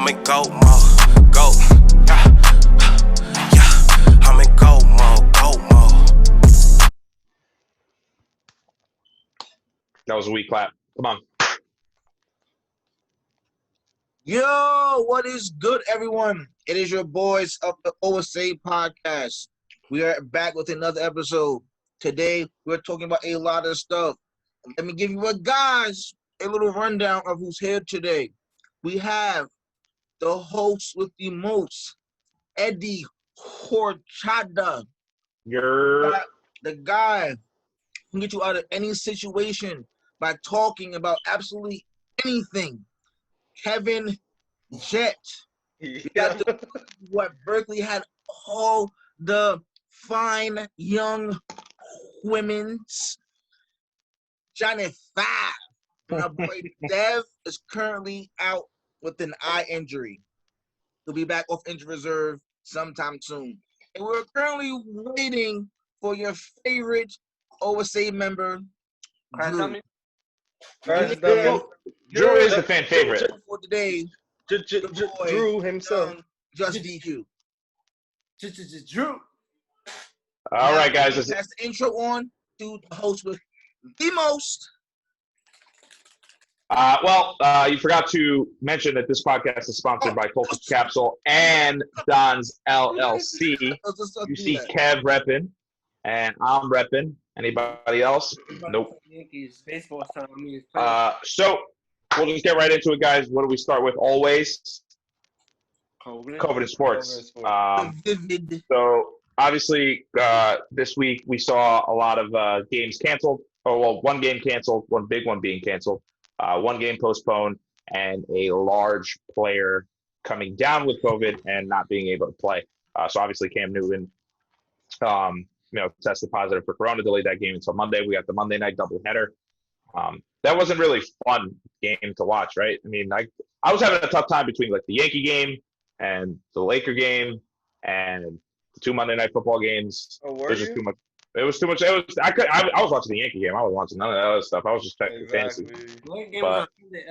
I'm in go mode, go. Yeah, I'm in go mode, go mode. That was a weak clap. Come on. Yo, what is good, everyone? It is your boys of the OSA podcast. We are back with another episode. Today, we're talking about a lot of stuff. Let me give you a little rundown of who's here today. We have the host with the most, Eddie Horchata. The guy who can get you out of any situation by talking about absolutely anything. Kevin Jet. We got what Berkeley had all the fine young women's. Johnny Five. My boy Dev is currently out with an eye injury. He'll be back off injury reserve sometime soon. And we're currently waiting for your favorite OSA member, Drew. Drew is the fan favorite. For today, Drew himself. Just DQ. Drew. All right, guys. That's the intro on to the host with the most. You forgot to mention that this podcast is sponsored by Culture Capsule and Don's LLC. You see Kev repping, and I'm repping. Anybody else? Nope. Yankees baseball time. So we'll just get right into it, guys. What do we start with? Always COVID in sports. So obviously, this week we saw a lot of games canceled. One game canceled, one big one being canceled, one game postponed, and a large player coming down with COVID and not being able to play. So obviously, Cam Newton, tested positive for corona, delayed that game until Monday. We got the Monday night doubleheader. That wasn't really a fun game to watch, right? I mean, I was having a tough time between like the Yankee game and the Laker game and the two Monday night football games. Oh, it was just too much. It was too much. I was watching the Yankee game. I was watching none of that other stuff. I was just checking fantasy. The late game was on Sunday.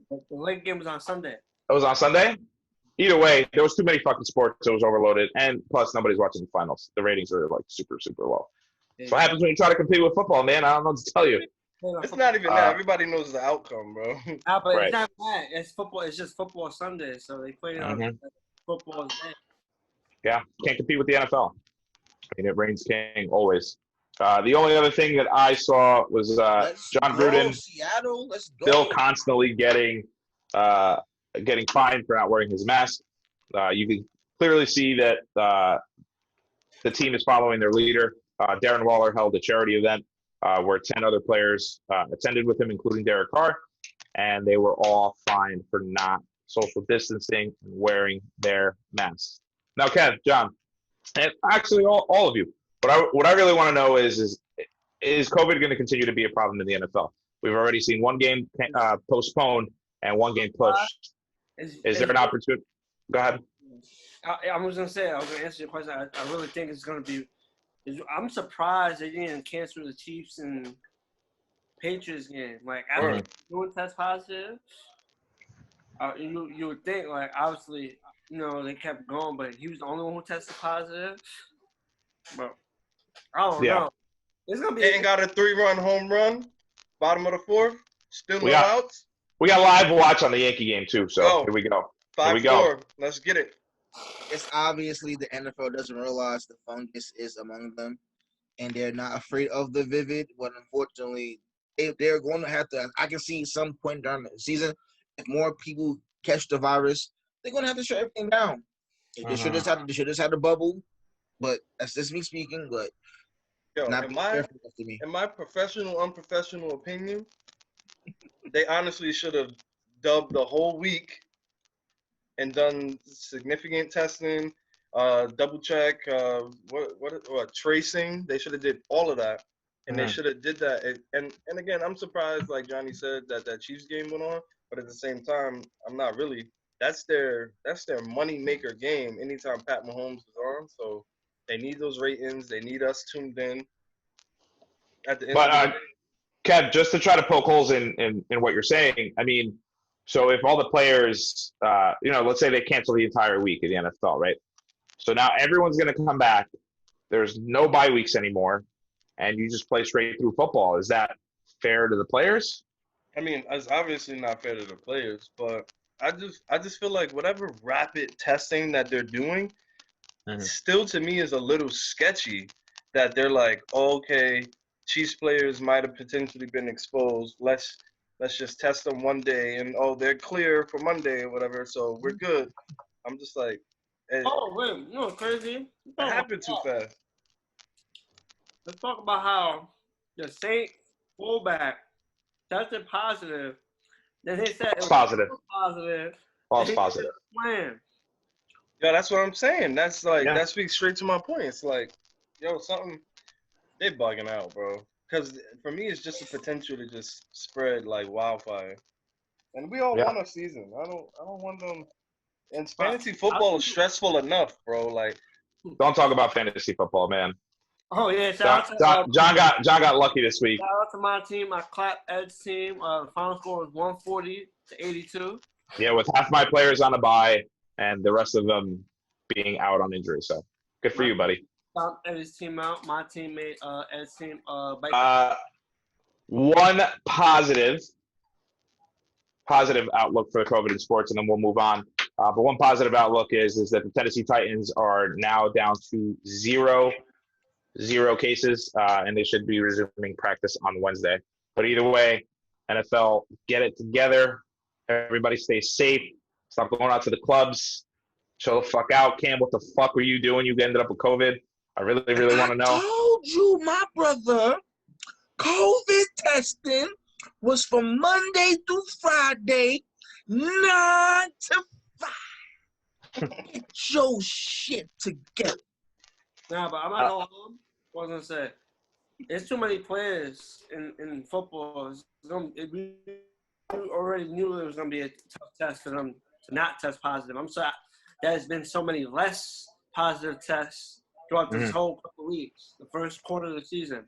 The late game was on Sunday. It was on Sunday? Either way, there was too many fucking sports. It was overloaded. And plus, nobody's watching the finals. The ratings are like super, super low. So what happens when you try to compete with football, man? I don't know what to tell you. It's not even that. Everybody knows the outcome, bro. Ah, But it's not that. It's football. It's just football Sunday. So they play on football day. Yeah, can't compete with the NFL. I mean, it reigns king always. The only other thing that I saw was John Gruden still constantly getting fined for not wearing his mask. You can clearly see that the team is following their leader. Darren Waller held a charity event where 10 other players attended with him, including Derek Carr, and they were all fined for not social distancing and wearing their masks. Now, Kev, John, and actually all of you, what I really want to know is COVID going to continue to be a problem in the NFL? We've already seen one game postponed and one game pushed. Is there an opportunity? Go ahead. I was going to answer your question. I really think it's going to be – I'm surprised they didn't cancel the Chiefs and Patriots game. Like, after doing test positive, you would think, like, obviously, they kept going, but he was the only one who tested positive. But I don't know. It's going to be – and got a 3-run home run, bottom of the fourth, still no outs. We got live watch on the Yankee game, too, so here we go. 5-4. Let's get it. It's obviously the NFL doesn't realize the fungus is among them, and they're not afraid of the vivid. But unfortunately, they're going to have to. I can see some point during the season, if more people catch the virus, they're going to have to shut everything down. They should just have the bubble, but that's just me speaking. But in my professional, unprofessional opinion, they honestly should have dubbed the whole week and done significant testing, double check, tracing. They should have did all of that, and they should have did that. And again, I'm surprised, like Johnny said, that Chiefs game went on. But at the same time, I'm not really. That's their money maker game. Anytime Pat Mahomes is on, so they need those ratings. They need us tuned in. At the end. But Kev, just to try to poke holes in what you're saying, I mean, So if all the players, let's say they cancel the entire week in the NFL, right? So now everyone's going to come back. There's no bye weeks anymore, and you just play straight through football. Is that fair to the players? I mean, it's obviously not fair to the players, but I just feel like whatever rapid testing that they're doing, still to me is a little sketchy. That they're like, okay, Chiefs players might have potentially been exposed. Let's just test them one day, and they're clear for Monday or whatever, so we're good. I'm just like, it wait, you know what's crazy? happened too fast. Let's talk about how the Saint fullback tested positive. Then they said it was Positive. positive. False positive. Playing. Yeah, that's what I'm saying. That's like that speaks straight to my point. It's like, something they bugging out, bro. Because for me, it's just the potential to just spread like wildfire. And we all want a season. I don't want them. And fantasy football is stressful enough, bro. Like, don't talk about fantasy football, man. Oh yeah, John got lucky this week. Shout out to my team. I clapped Ed's team. The final score was 140-82. Yeah, with half my players on a bye and the rest of them being out on injury. So good for you, buddy. Ed's team out. My teammate Ed's team. One positive outlook for COVID in sports, and then we'll move on. But one positive outlook is that the Tennessee Titans are now down to zero cases, and they should be resuming practice on Wednesday. But either way, NFL, get it together. Everybody stay safe. Stop going out to the clubs. Chill the fuck out. Cam, what the fuck were you doing? You ended up with COVID. I really want to know. I told you, my brother, COVID testing was from Monday through Friday, 9 to 5. Get your shit together. Nah, but I'm not going home. What was I gonna say? There's too many players in football. We already knew it was gonna be a tough test for them to not test positive. I'm sorry. There's been so many less positive tests throughout this whole couple of weeks, the first quarter of the season.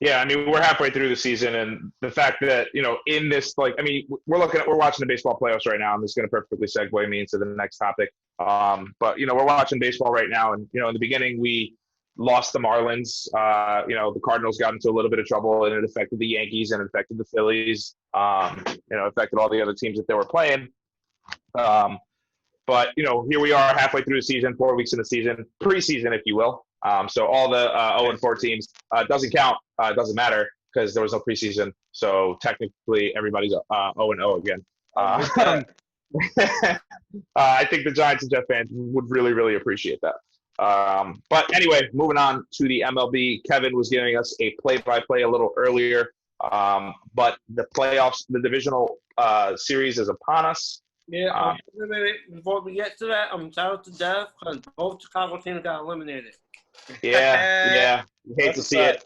Yeah, I mean, we're halfway through the season, and the fact that, in this, we're watching the baseball playoffs right now, and this is going to perfectly segue me into the next topic. But, we're watching baseball right now, and, in the beginning, we lost the Marlins. The Cardinals got into a little bit of trouble, and it affected the Yankees, and it affected the Phillies, affected all the other teams that they were playing. But, here we are halfway through the season, 4 weeks in the season, preseason, if you will. So all the 0-4 teams doesn't count. It doesn't matter because there was no preseason. So technically, everybody's 0-0 again. I think the Giants and Jet fans would really appreciate that. But anyway, moving on to the MLB. Kevin was giving us a play-by-play a little earlier. But the playoffs, the divisional series is upon us. Yeah, before we get to that, I'm shout out to Dev because both Chicago teams got eliminated. Yeah. Hate to see it.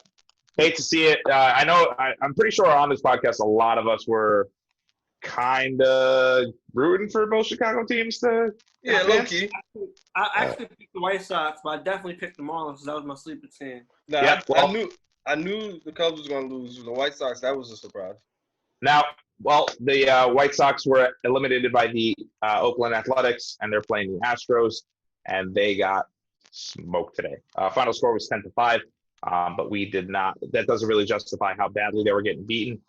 I know. I'm pretty sure on this podcast, a lot of us were kind of rooting for both Chicago teams to. Yeah, low key. I actually picked the White Sox, but I definitely picked the Marlins because that was my sleeper team. Nah, I knew the Cubs was gonna lose. The White Sox, that was a surprise. Now, the White Sox were eliminated by the Oakland Athletics, and they're playing the Astros, and they got smoked today. Final score was 10-5, but we did not. That doesn't really justify how badly they were getting beaten.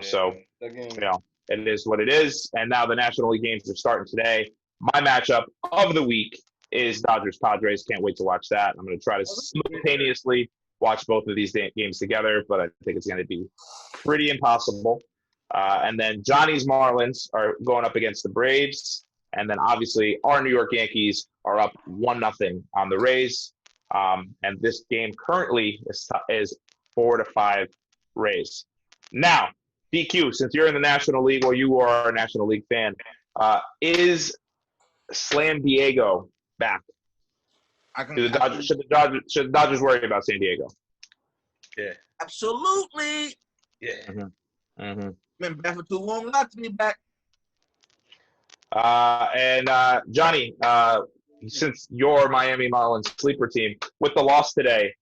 So, it is what it is. And now the National League games are starting today. My matchup of the week is Dodgers-Padres. Can't wait to watch that. I'm going to try to simultaneously watch both of these games together, but I think it's going to be pretty impossible. And then Johnny's Marlins are going up against the Braves. And then obviously our New York Yankees are up 1-0 on the Rays. And this game currently is 4-5 Rays. Now, DQ, since you're in the National League, or you are a National League fan, is Slam Diego back? Should the Dodgers worry about San Diego? Yeah. Absolutely. Yeah. Been back for too long not to be back. And Johnny, since you're Miami Marlins sleeper team, with the loss today,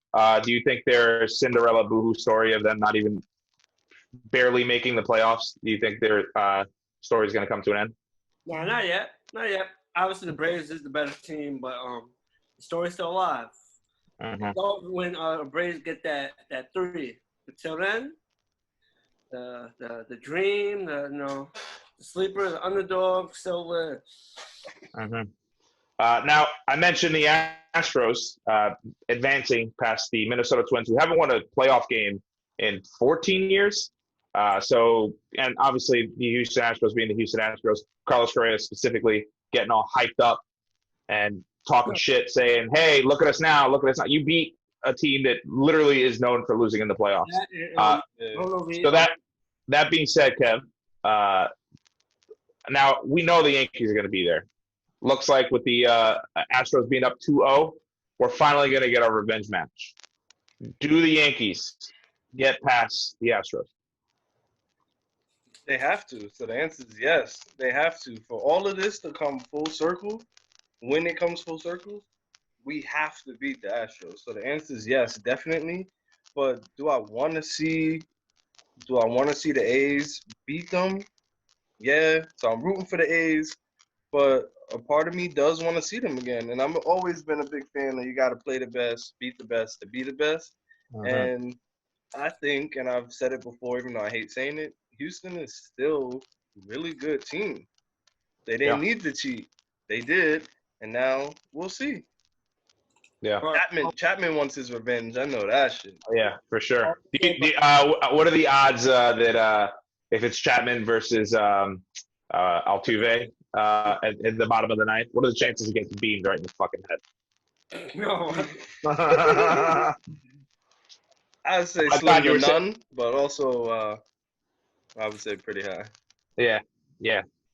do you think their Cinderella boohoo story of them not even barely making the playoffs? Do you think they're story's going to come to an end? No, not yet. Not yet. Obviously, the Braves is the better team, but the story's still alive. So when Braves get that 3. Until then, the dream, the sleeper, the underdog still lives. Now, I mentioned the Astros advancing past the Minnesota Twins, who haven't won a playoff game in 14 years. And obviously the Houston Astros being the Houston Astros, Carlos Correa specifically getting all hyped up and talking shit, saying, hey, look at us now. Look at us now. You beat a team that literally is known for losing in the playoffs. So that being said, Kev, now we know the Yankees are going to be there. Looks like with the Astros being up 2-0, we're finally going to get our revenge match. Do the Yankees get past the Astros? They have to. So the answer is yes. They have to. For all of this to come full circle, when it comes full circle, we have to beat the Astros. So the answer is yes, definitely. But do I want to see the A's beat them? Yeah. So I'm rooting for the A's, but a part of me does want to see them again. And I've always been a big fan of you got to play the best, beat the best to be the best. And I think, and I've said it before, even though I hate saying it, Houston is still a really good team. They didn't need to cheat. They did, and now we'll see. Yeah. Chapman wants his revenge. I know that shit. Yeah, for sure. What are the odds that if it's Chapman versus Altuve at the bottom of the ninth, what are the chances he gets beamed right in the fucking head? No. I'd say slim to none, but also I would say pretty high. Yeah.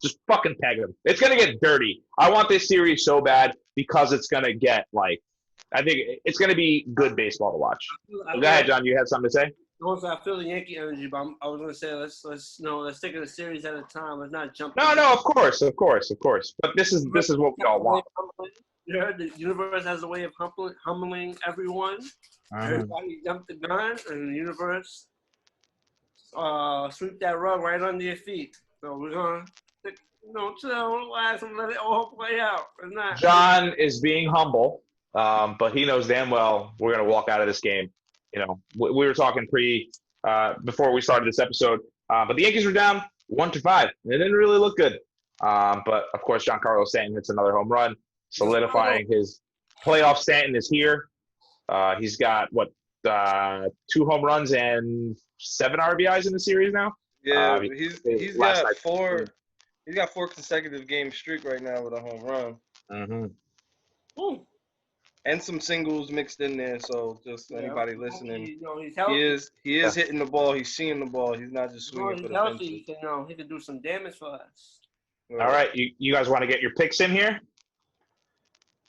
Just fucking peg him. It's going to get dirty. I want this series so bad because it's going to get, I think it's going to be good baseball to watch. Go ahead, John. You had something to say? Also, I feel the Yankee energy, but I was going to say let's take it a series at a time. Let's not jump. No, of course. But this is what we all want. The universe has a way of humbling everyone. Everybody jumped the gun, and the universe sweep that rug right under your feet. So we're gonna chill, relax, and let it all play out. John is being humble, but he knows damn well we're gonna walk out of this game. We were talking before we started this episode, but the Yankees were down 1-5. It didn't really look good. But of course, Giancarlo Stanton hits another home run, solidifying his playoff. Stanton is here. He's got 2 home runs and 7 RBIs in the series now. Yeah, he's got 4. He's got 4 consecutive game streak right now with a home run. And some singles mixed in there. So just anybody listening, he is hitting the ball. He's seeing the ball. He's not just swinging for the fences. He can do some damage for us. All right, you guys want to get your picks in here?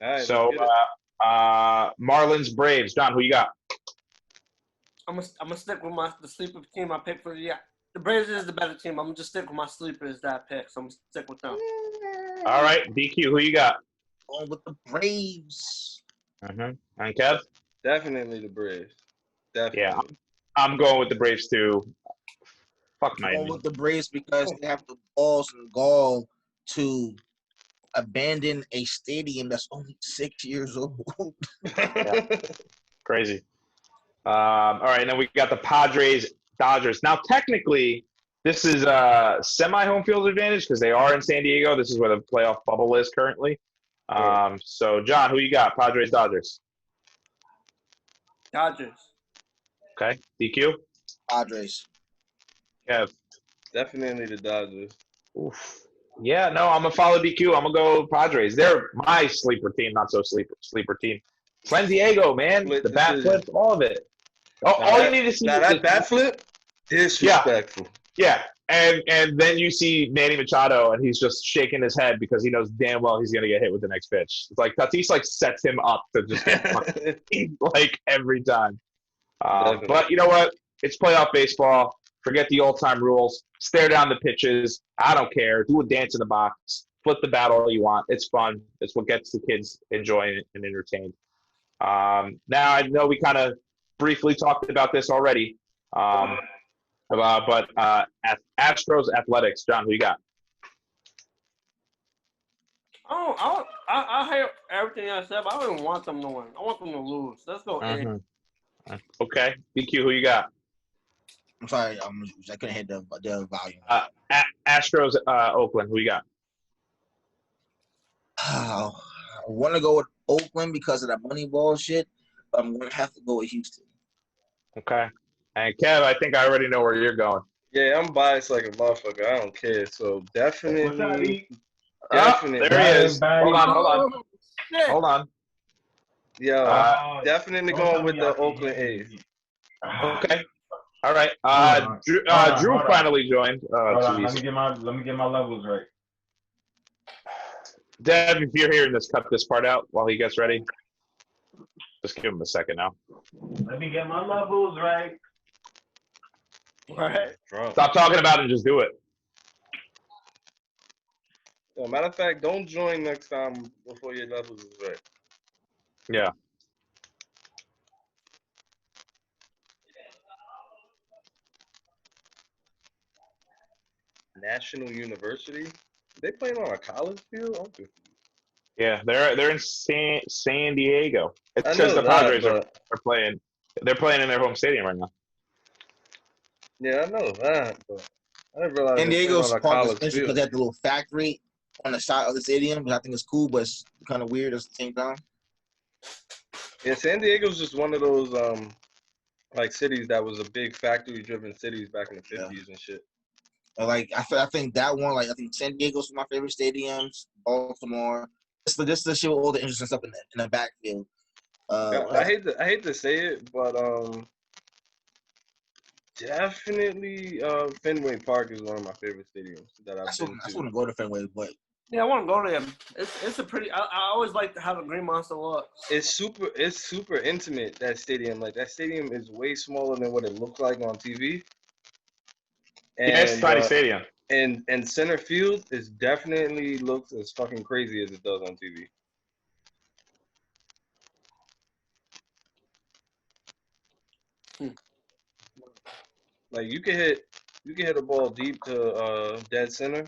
All right. So Marlins Braves. John, who you got? I'm gonna stick with the sleeper team I picked for the year. The Braves is the better team. I'm gonna just stick with my sleepers that I picked. So I'm gonna stick with them. All right, DQ, who you got? Going with the Braves. And Kev? Definitely the Braves. Definitely. Yeah, I'm going with the Braves too. Fuck my. I'm going with the Braves because they have the balls and gall to abandon a stadium that's only 6 years old. Crazy. All right, and then we got the Padres, Dodgers. Now, technically, this is a semi-home field advantage because they are in San Diego. This is where the playoff bubble is currently. So, John, who you got? Padres, Dodgers. Dodgers. Okay. DQ? Padres. Kev? Definitely the Dodgers. Oof. Yeah, no, I'm going to follow DQ. I'm going to go Padres. They're my sleeper team, not so sleeper team. San Diego, man. The bat flip, all of it. All you need to see is that bat flip? Disrespectful. Yeah. And then you see Manny Machado, and he's just shaking his head because he knows damn well he's going to get hit with the next pitch. It's like Tatis sets him up to just get every time. But you know what? It's playoff baseball. Forget the old-time rules. Stare down the pitches. I don't care. Do a dance in the box. Flip the bat all you want. It's fun. It's what gets the kids enjoying and entertained. Now, I know we kind of briefly talked about this already. But Astros Athletics. John, who you got? I hear everything I said, but I don't even want them to win. I want them to lose. Let's go. Okay. DQ, who you got? I'm sorry, I couldn't hit the volume. Astros, Oakland. Who you got? I want to go with Oakland because of that Moneyball shit, but I'm going to have to go with Houston. Okay. And Kev, I think I already know where you're going. Yeah, I'm biased like a motherfucker. I don't care. So definitely. There he is. Hold on. Yeah, definitely going with the Oakland A's. Okay. All right. Drew finally joined. Hold on. Let me get my levels right. Dev, if you're hearing this, cut this part out while he gets ready. Just give him a second now. Let me get my levels right. Right. Stop talking about it and just do it. Matter of fact, don't join next time before your levels is right. Yeah. National University? They playing on a college field? I'm confused. Yeah, they're in San Diego. It I says know the Padres that, are playing. They're playing in their home stadium right now. Yeah, I know that, but I didn't realize San they Diego's playing on a park is college interesting because field. they have the little factory on the side of the stadium, which I think is cool, but it's kind of weird at the same time. Yeah, San Diego's just one of those like cities that was a big factory-driven cities back in the 50s and shit. Like I think that one, like I think San Diego's my favorite stadiums. Baltimore, just the shit with all the interesting stuff in the backfield. I hate to say it, but definitely Fenway Park is one of my favorite stadiums that I've been to. I want to go to Fenway, but yeah, I want to go to them. It's a pretty. I always like how the Green Monster looks. It's super intimate, that stadium. Like that stadium is way smaller than what it looks like on TV. And, yeah, it's a tiny stadium. And center field is definitely looks as fucking crazy as it does on TV. Like you can hit a ball deep to dead center,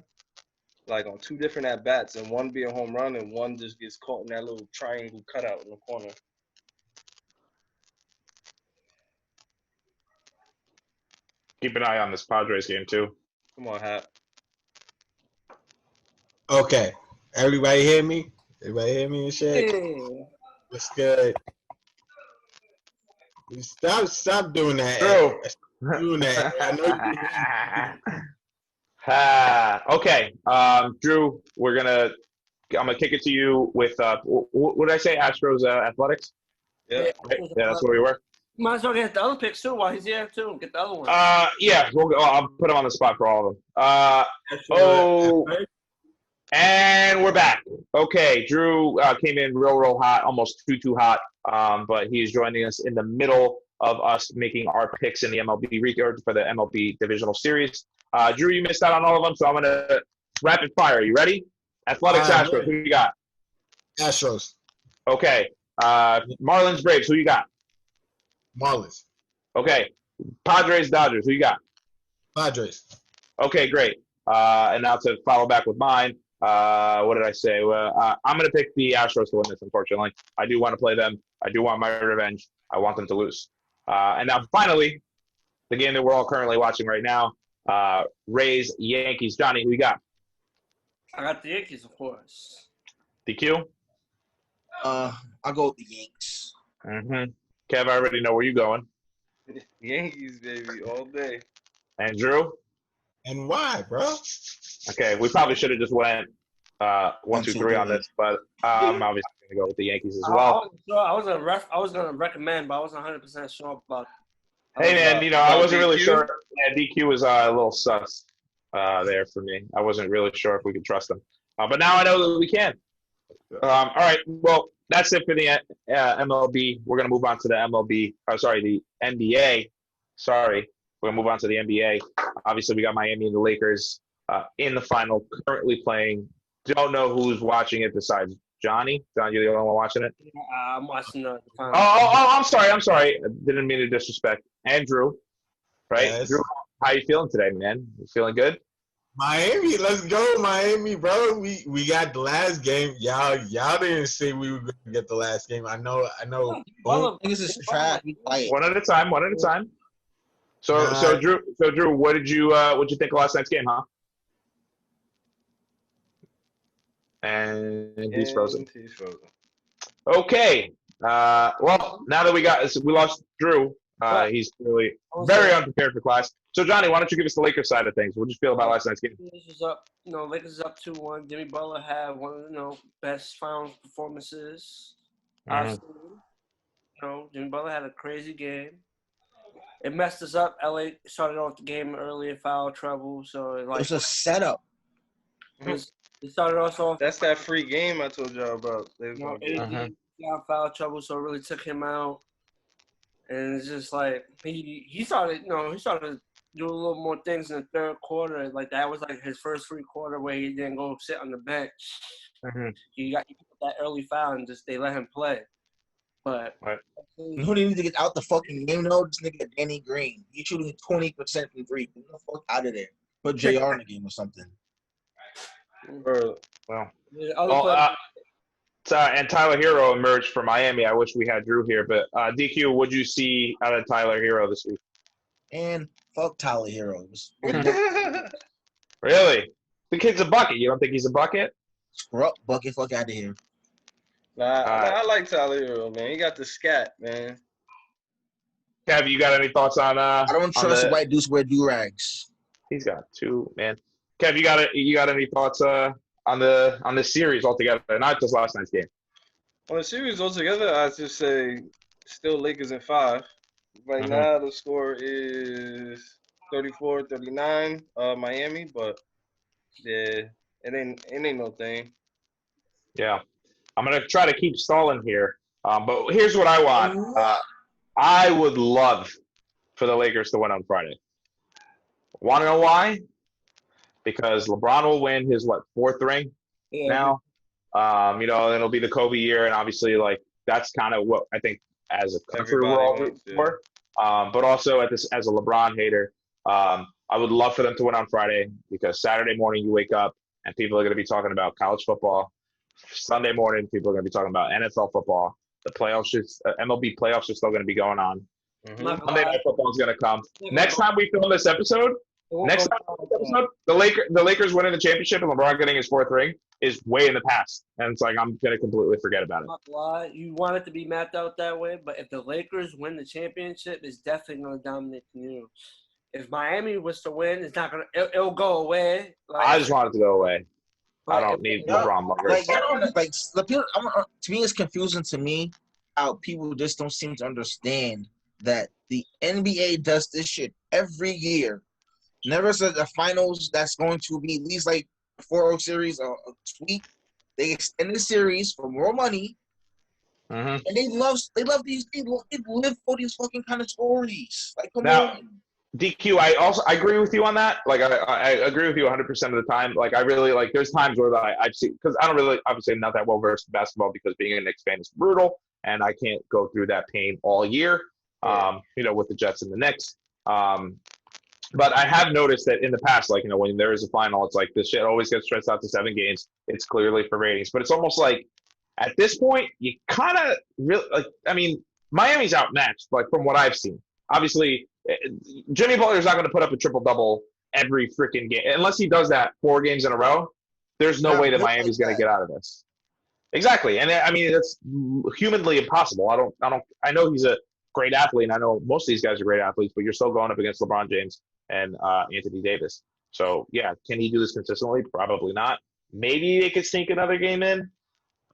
like on two different at bats, and one be a home run, and one just gets caught in that little triangle cutout in the corner. Keep an eye on this Padres game too. Come on, Hap. Okay, everybody hear me? Everybody hear me and shit? Yeah. What's good? Stop doing that. Drew. Stop doing that. I know Okay. Drew, I'm gonna kick it to you with what did I say? Astros Athletics? Yeah. Right? Yeah, that's where we were. Might as well get the other picks too while he's here too. Get the other one. Yeah, I'll put him on the spot for all of them. And we're back. Okay, Drew came in real hot, almost too hot. But he's joining us in the middle of us making our picks in the MLB record for the MLB Divisional Series. Drew, you missed out on all of them, so I'm gonna rapid fire. Are you ready? Athletics, Astros. Who you got? Astros. Okay. Marlins, Braves. Who you got? Marlins. Okay. Padres, Dodgers. Who you got? Padres. Okay, great. And now to follow back with mine. What did I say? Well, I'm going to pick the Astros to win this, unfortunately. I do want to play them. I do want my revenge. I want them to lose. And now, finally, the game that we're all currently watching right now, Rays, Yankees. Johnny, who you got? I got the Yankees, of course. DQ? I'll go with the Yanks. Mm-hmm. Kev, I already know where you're going. Yankees, baby, all day. And Drew? And why, bro? Okay, we probably should have just went 1, 2, 3 on this, but I'm obviously going to go with the Yankees as well. I was gonna recommend, but I wasn't 100% sure about. Hey man, I wasn't really sure. Yeah, DQ was a little sus there for me. I wasn't really sure if we could trust him, but now I know that we can. All right, well that's it for the MLB. We're gonna move on to the the NBA. Sorry, we're gonna move on to the NBA. Obviously, we got Miami and the Lakers in the final, currently playing. Don't know who's watching it besides Johnny. John, you're the only one watching it. I'm watching the final. I'm sorry. I didn't mean to disrespect. Andrew, right? Yes. Drew, how you feeling today, man? You feeling good? Miami, let's go, Miami, bro. We got the last game. Y'all didn't say we were gonna get the last game. I know. Boom. Niggas is trash. Be quiet. One at a time. So Nah. so Drew, what'd you think of last night's game, huh? And he's frozen. He's frozen. Okay. Well, now that we lost Drew, he's really very unprepared for class. So Johnny, why don't you give us the Lakers side of things? What did you feel about last night's game? Lakers up, Lakers is up 2-1. Jimmy Butler had one of the best finals performances I've seen. Jimmy Butler had a crazy game. It messed us up. LA started off the game early in foul trouble, so it was a setup. It started us off. That's that free game I told y'all about. Got foul trouble, so it really took him out. And it's just like he started, doing a little more things in the third quarter. Like that was like his first free quarter where he didn't go sit on the bench. He got that early foul and just they let him play. But who need to get out the fucking game though? This nigga Danny Green. He's shooting 20% from three. Get the fuck out of there. Put JR in the game or something. And Tyler Hero emerged for Miami. I wish we had Drew here, but DQ, what'd you see out of Tyler Hero this week? And fuck Tyler Heroes. Really? The kid's a bucket. You don't think he's a bucket? Scrub bucket. Fuck out of here. Nah, I like Tyler Hero, man. He got the scat, man. Kev, you got any thoughts on? I don't trust white dudes wear do-rags. He's got two, man. Kev, you got any thoughts on the series altogether, not just last night's game? On the series altogether, I'd just say still Lakers in 5. Right now, the score is 34-39, Miami, but yeah, it ain't no thing. Yeah, I'm gonna try to keep stalling here, but here's what I want. I would love for the Lakers to win on Friday. Want to know why? Because LeBron will win his fourth ring now. It'll be the Kobe year, and obviously, that's kind of what I think as a country we're all rooting for. But also as a LeBron hater, I would love for them to win on Friday because Saturday morning you wake up and people are going to be talking about college football. Sunday morning people are going to be talking about NFL football. The playoffs, MLB playoffs are still going to be going on. Monday Night Football is going to come. Next time we film this episode, the Lakers winning the championship and LeBron getting his fourth ring is way in the past, and it's like I'm gonna completely forget about it. You want it to be mapped out that way, but if the Lakers win the championship, it's definitely gonna dominate the news. If Miami was to win, it's not gonna. It'll go away. I just want it to go away. I don't need LeBron. To me, it's confusing to me how people just don't seem to understand that the NBA does this shit every year. Never said the finals that's going to be at least 4-0 series or a sweep. They extend the series for more money, and they live for these fucking kind of stories. Come on. DQ, I agree with you on that. I agree with you 100% of the time. I really there's times where I've seen, because I don't really, obviously not that well versed in basketball because being a Knicks fan is brutal, and I can't go through that pain all year. With the Jets and the Knicks. But I have noticed that in the past, when there is a final, it's like this shit always gets stretched out to 7 games. It's clearly for ratings, but it's almost like at this point, you kind of really Miami's outmatched, from what I've seen. Obviously, Jimmy Butler's not going to put up a triple-double every freaking game. Unless he does that 4 games in a row, there's no way that Miami's going to get out of this. Exactly. And it's humanly impossible. I know he's a great athlete, and I know most of these guys are great athletes, but you're still going up against LeBron James and Anthony Davis. So, yeah, can he do this consistently? Probably not. Maybe they could sneak another game in,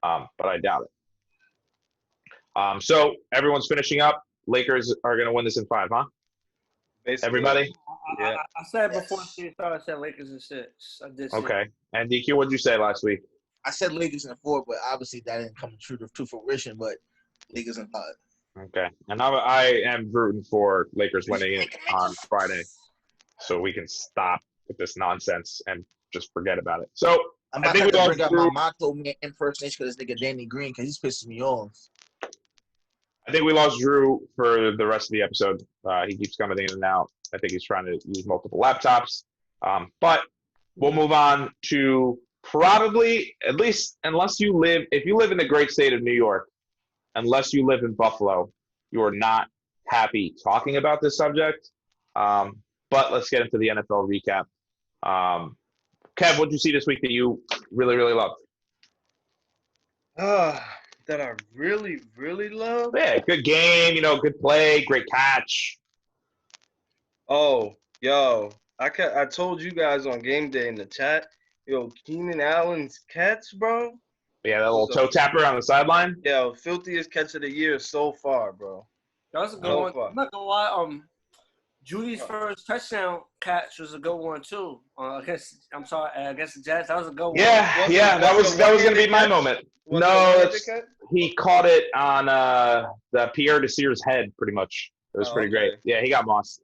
but I doubt it. So, everyone's finishing up. Lakers are going to win this in 5, huh? Basically. Everybody? I said before the start, I said Lakers in 6. I did say Okay. And DQ, what did you say last week? I said Lakers in 4, but obviously that didn't come to fruition, but Lakers in 5. Okay. And I am rooting for Lakers winning it on Friday so we can stop with this nonsense and just forget about it. So, I'm about to bring up my Macho Man impersonation because this nigga Danny Green, because he's pissing me off. I think we lost Drew for the rest of the episode. He keeps coming in and out. I think he's trying to use multiple laptops. But we'll move on to probably, at least unless you live, if you live in the great state of New York, unless you live in Buffalo, you are not happy talking about this subject. But let's get into the NFL recap. Kev, what did you see this week that you really, really loved? That I really, really love? Yeah, good game, good play, great catch. Oh, yo, I told you guys on game day in the chat, yo, Keenan Allen's catch, bro. Yeah, that little toe tapper on the sideline. Yeah, filthiest catch of the year so far, bro. That was a good one. I'm not gonna lie. Judy's first touchdown catch was a good one too. Against the Jets. That was a good one. Yeah, that was gonna be my moment. He caught it on the Pierre Desir's head, pretty much. It was pretty great. Yeah, he got mossed.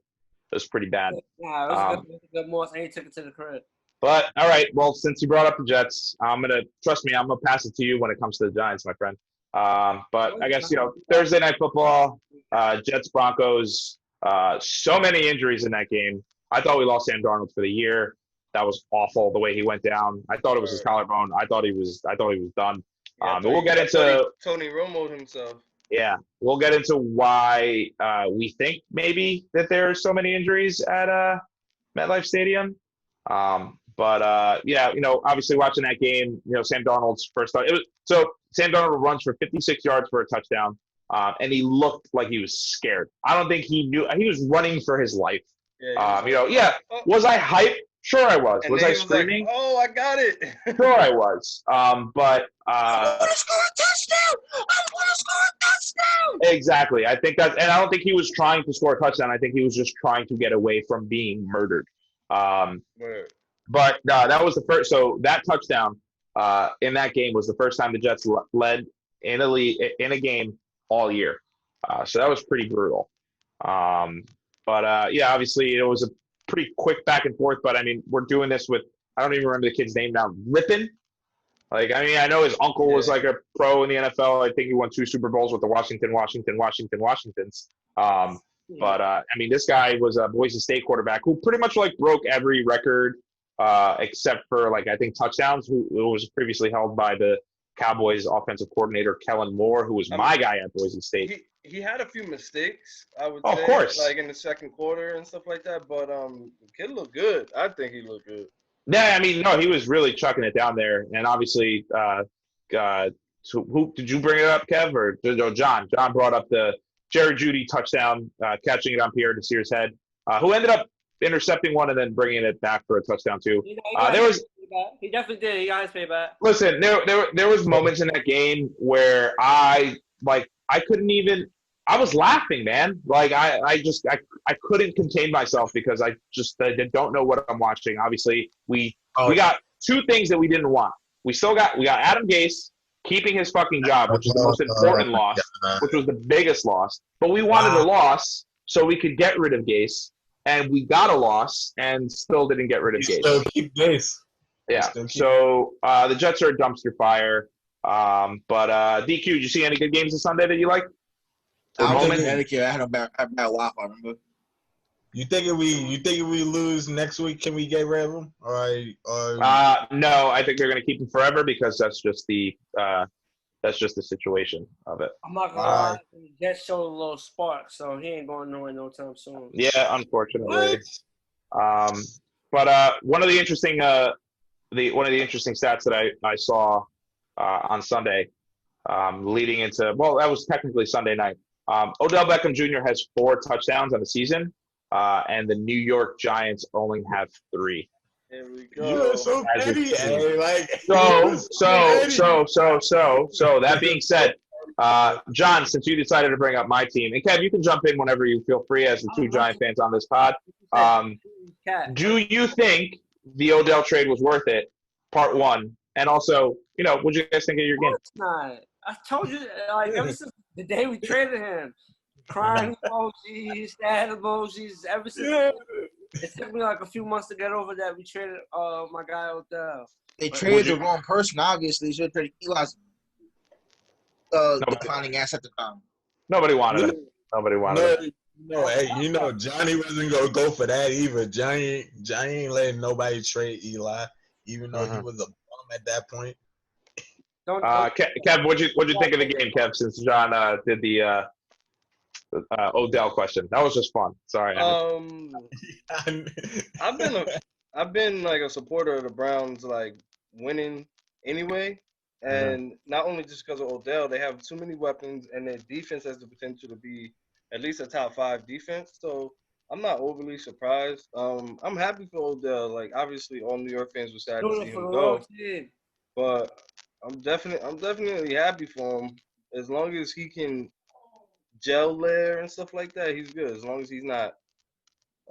It was pretty bad. Yeah, it was a good moss, and he took it to the crib. But all right, well, since you brought up the Jets, I'm gonna pass it to you when it comes to the Giants, my friend. But I guess Thursday night football, Jets Broncos. So many injuries in that game. I thought we lost Sam Darnold for the year. That was awful the way he went down. I thought it was his collarbone. I thought he was done. But we'll get into Tony Romo himself. Yeah, we'll get into why we think maybe that there are so many injuries at MetLife Stadium. But obviously watching that game, Sam Darnold's first thought. Sam Darnold runs for 56 yards for a touchdown. And he looked like he was scared. I don't think he knew. He was running for his life. Was I hyped? Sure I was. Was I screaming? Like, oh, I got it. Sure I was. But I want to score a touchdown. I want to score a touchdown. Exactly. I think and I don't think he was trying to score a touchdown. I think he was just trying to get away from being murdered. But that was the first. So that touchdown in that game was the first time the Jets led in a game all year. So that was pretty brutal. Obviously it was a pretty quick back and forth, but I mean, we're doing this with, I don't even remember the kid's name now, Lippin. I know his uncle was like a pro in the NFL. I think he won 2 Super Bowls with the Washingtons. This guy was a Boise State quarterback who pretty much broke every record except for I think touchdowns, who was previously held by the Cowboys offensive coordinator Kellen Moore, who was my guy at Boise State. He had a few mistakes, I would say. Of course. In the second quarter and stuff like that. But the kid looked good. I think he looked good. Yeah, he was really chucking it down there. And obviously, who did you bring it up, Kev, or John? John brought up the Jerry Jeudy touchdown, catching it on Pierre Desir's head, who ended up intercepting one and then bringing it back for a touchdown too. He definitely did. He got his payback. Listen, there was moments in that game where I couldn't even. I was laughing, man. I couldn't contain myself because I don't know what I'm watching. Obviously, we got 2 things that we didn't want. We got Adam Gase keeping his fucking job, which is the most important loss, which was the biggest loss. But we wanted a loss so we could get rid of Gase, and we got a loss and still didn't get rid of Gase. Still keep Gase. Yeah. So the Jets are a dumpster fire. But DQ, did you see any good games this Sunday that you liked? I don't think Connecticut. I had a bad Wi-Fi. Remember? You think if we lose next week, can we get rid of them? No, I think they're going to keep him forever because that's just the situation of it. I'm not gonna lie. Jets showed a little spark, so he ain't going nowhere no time soon. Yeah, unfortunately. But one of the interesting stats that I saw on Sunday, leading into that was technically Sunday night. Odell Beckham Jr. has 4 touchdowns on the season, and the New York Giants only have 3. There we go. You're so petty. So that being said, John, since you decided to bring up my team, and Kev, you can jump in whenever you feel free as the 2 Giant fans on this pod. Do you think the Odell trade was worth it? Part 1. And also, what'd you guys think of your game? It's not. I told you, ever since the day we traded him, crying emojis, sad emojis, ever since. It took me a few months to get over that we traded my guy Odell. They traded the wrong person, obviously. They should have traded Eli's declining ass at the time. Nobody wanted it. Nobody wanted it. Johnny wasn't gonna go for that either. Johnny ain't letting nobody trade Eli, even though he was a bum at that point. Kev, what'd you think of the game, Kev? Since John did the Odell question, that was just fun. Sorry. I've been like a supporter of the Browns, like winning anyway, and not only just because of Odell, they have too many weapons, and their defense has the potential to be at least a top 5 defense. So I'm not overly surprised. I'm happy for Odell. Like obviously, all New York fans were sad to see him go, but I'm definitely happy for him. As long as he can gel there and stuff like that, he's good. As long as he's not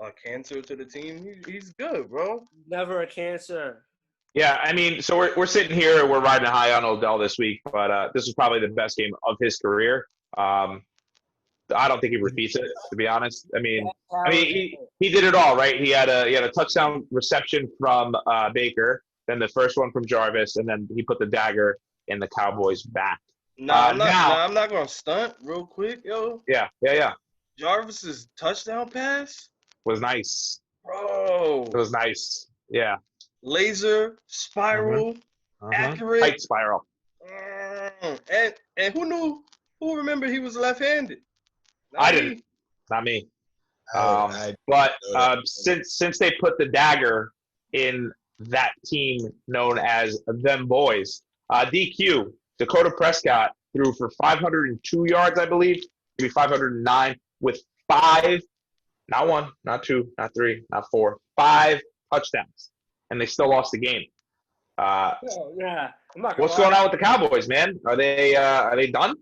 a cancer to the team, he's good, bro. Never a cancer. Yeah, I mean, so we're sitting here, we're riding high on Odell this week, but this was probably the best game of his career. I don't think he repeats it, to be honest. I mean, he did it all, right? He had a touchdown reception from Baker, then the first one from Jarvis, and then he put the dagger in the Cowboys' back. I'm not gonna stunt real quick, yo. Yeah. Jarvis's touchdown pass Was nice, bro. It was nice. Yeah. Laser spiral, accurate, tight spiral. And who remembered he was left-handed? I didn't. Not me. But since they put the dagger in that team known as them boys, DQ, Dakota Prescott threw for 502 yards, I believe, maybe 509 with 5, not 1, not 2, not 3, not 4, 5 touchdowns, and they still lost the game. What's going on with the Cowboys, man? Are they done?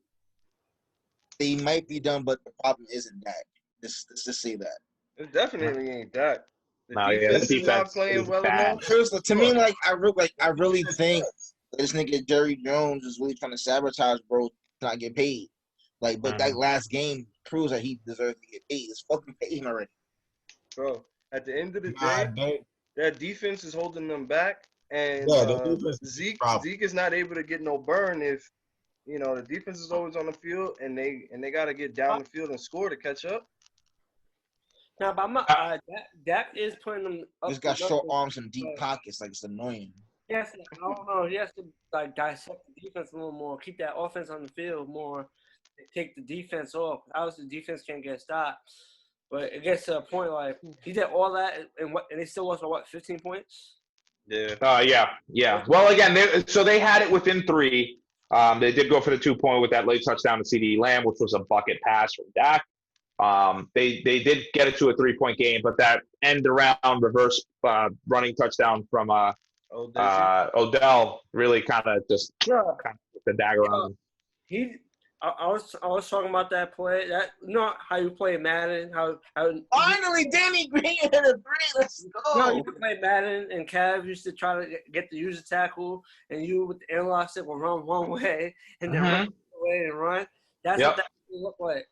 They might be done, but the problem isn't that. Let's just say that. It definitely ain't that. The defense is not playing well enough. To me, I really think this nigga Jerry Jones is really trying to sabotage bro to not get paid. But that last game proves that he deserves to get paid. It's fucking paid already. Bro, at the end of the day, that defense is holding them back, and Zeke is not able to get no burn if the defense is always on the field, and they got to get down the field and score to catch up. No, but I'm not. Dak is putting them up. He's got short arms and deep pockets. Like, it's annoying. Yes, I don't know. He has to dissect the defense a little more, keep that offense on the field more, take the defense off. Obviously, the defense can't get stopped, but it gets to a point he did all that and they still lost by 15 points. Yeah. Well, again, they had it within 3. They did go for the 2-point with that late touchdown to CeeDee Lamb, which was a bucket pass from Dak. They did get it to a 3-point game, but that end around reverse running touchdown from Odell really kind of just put the dagger on him. I was talking about that play. That how you play Madden. How finally Danny Green hit a 3. Let's go. No, you can play Madden, and Cav used to try to get the user tackle, and you with the analog stick will run one way and then run away and run. That's what that looked like.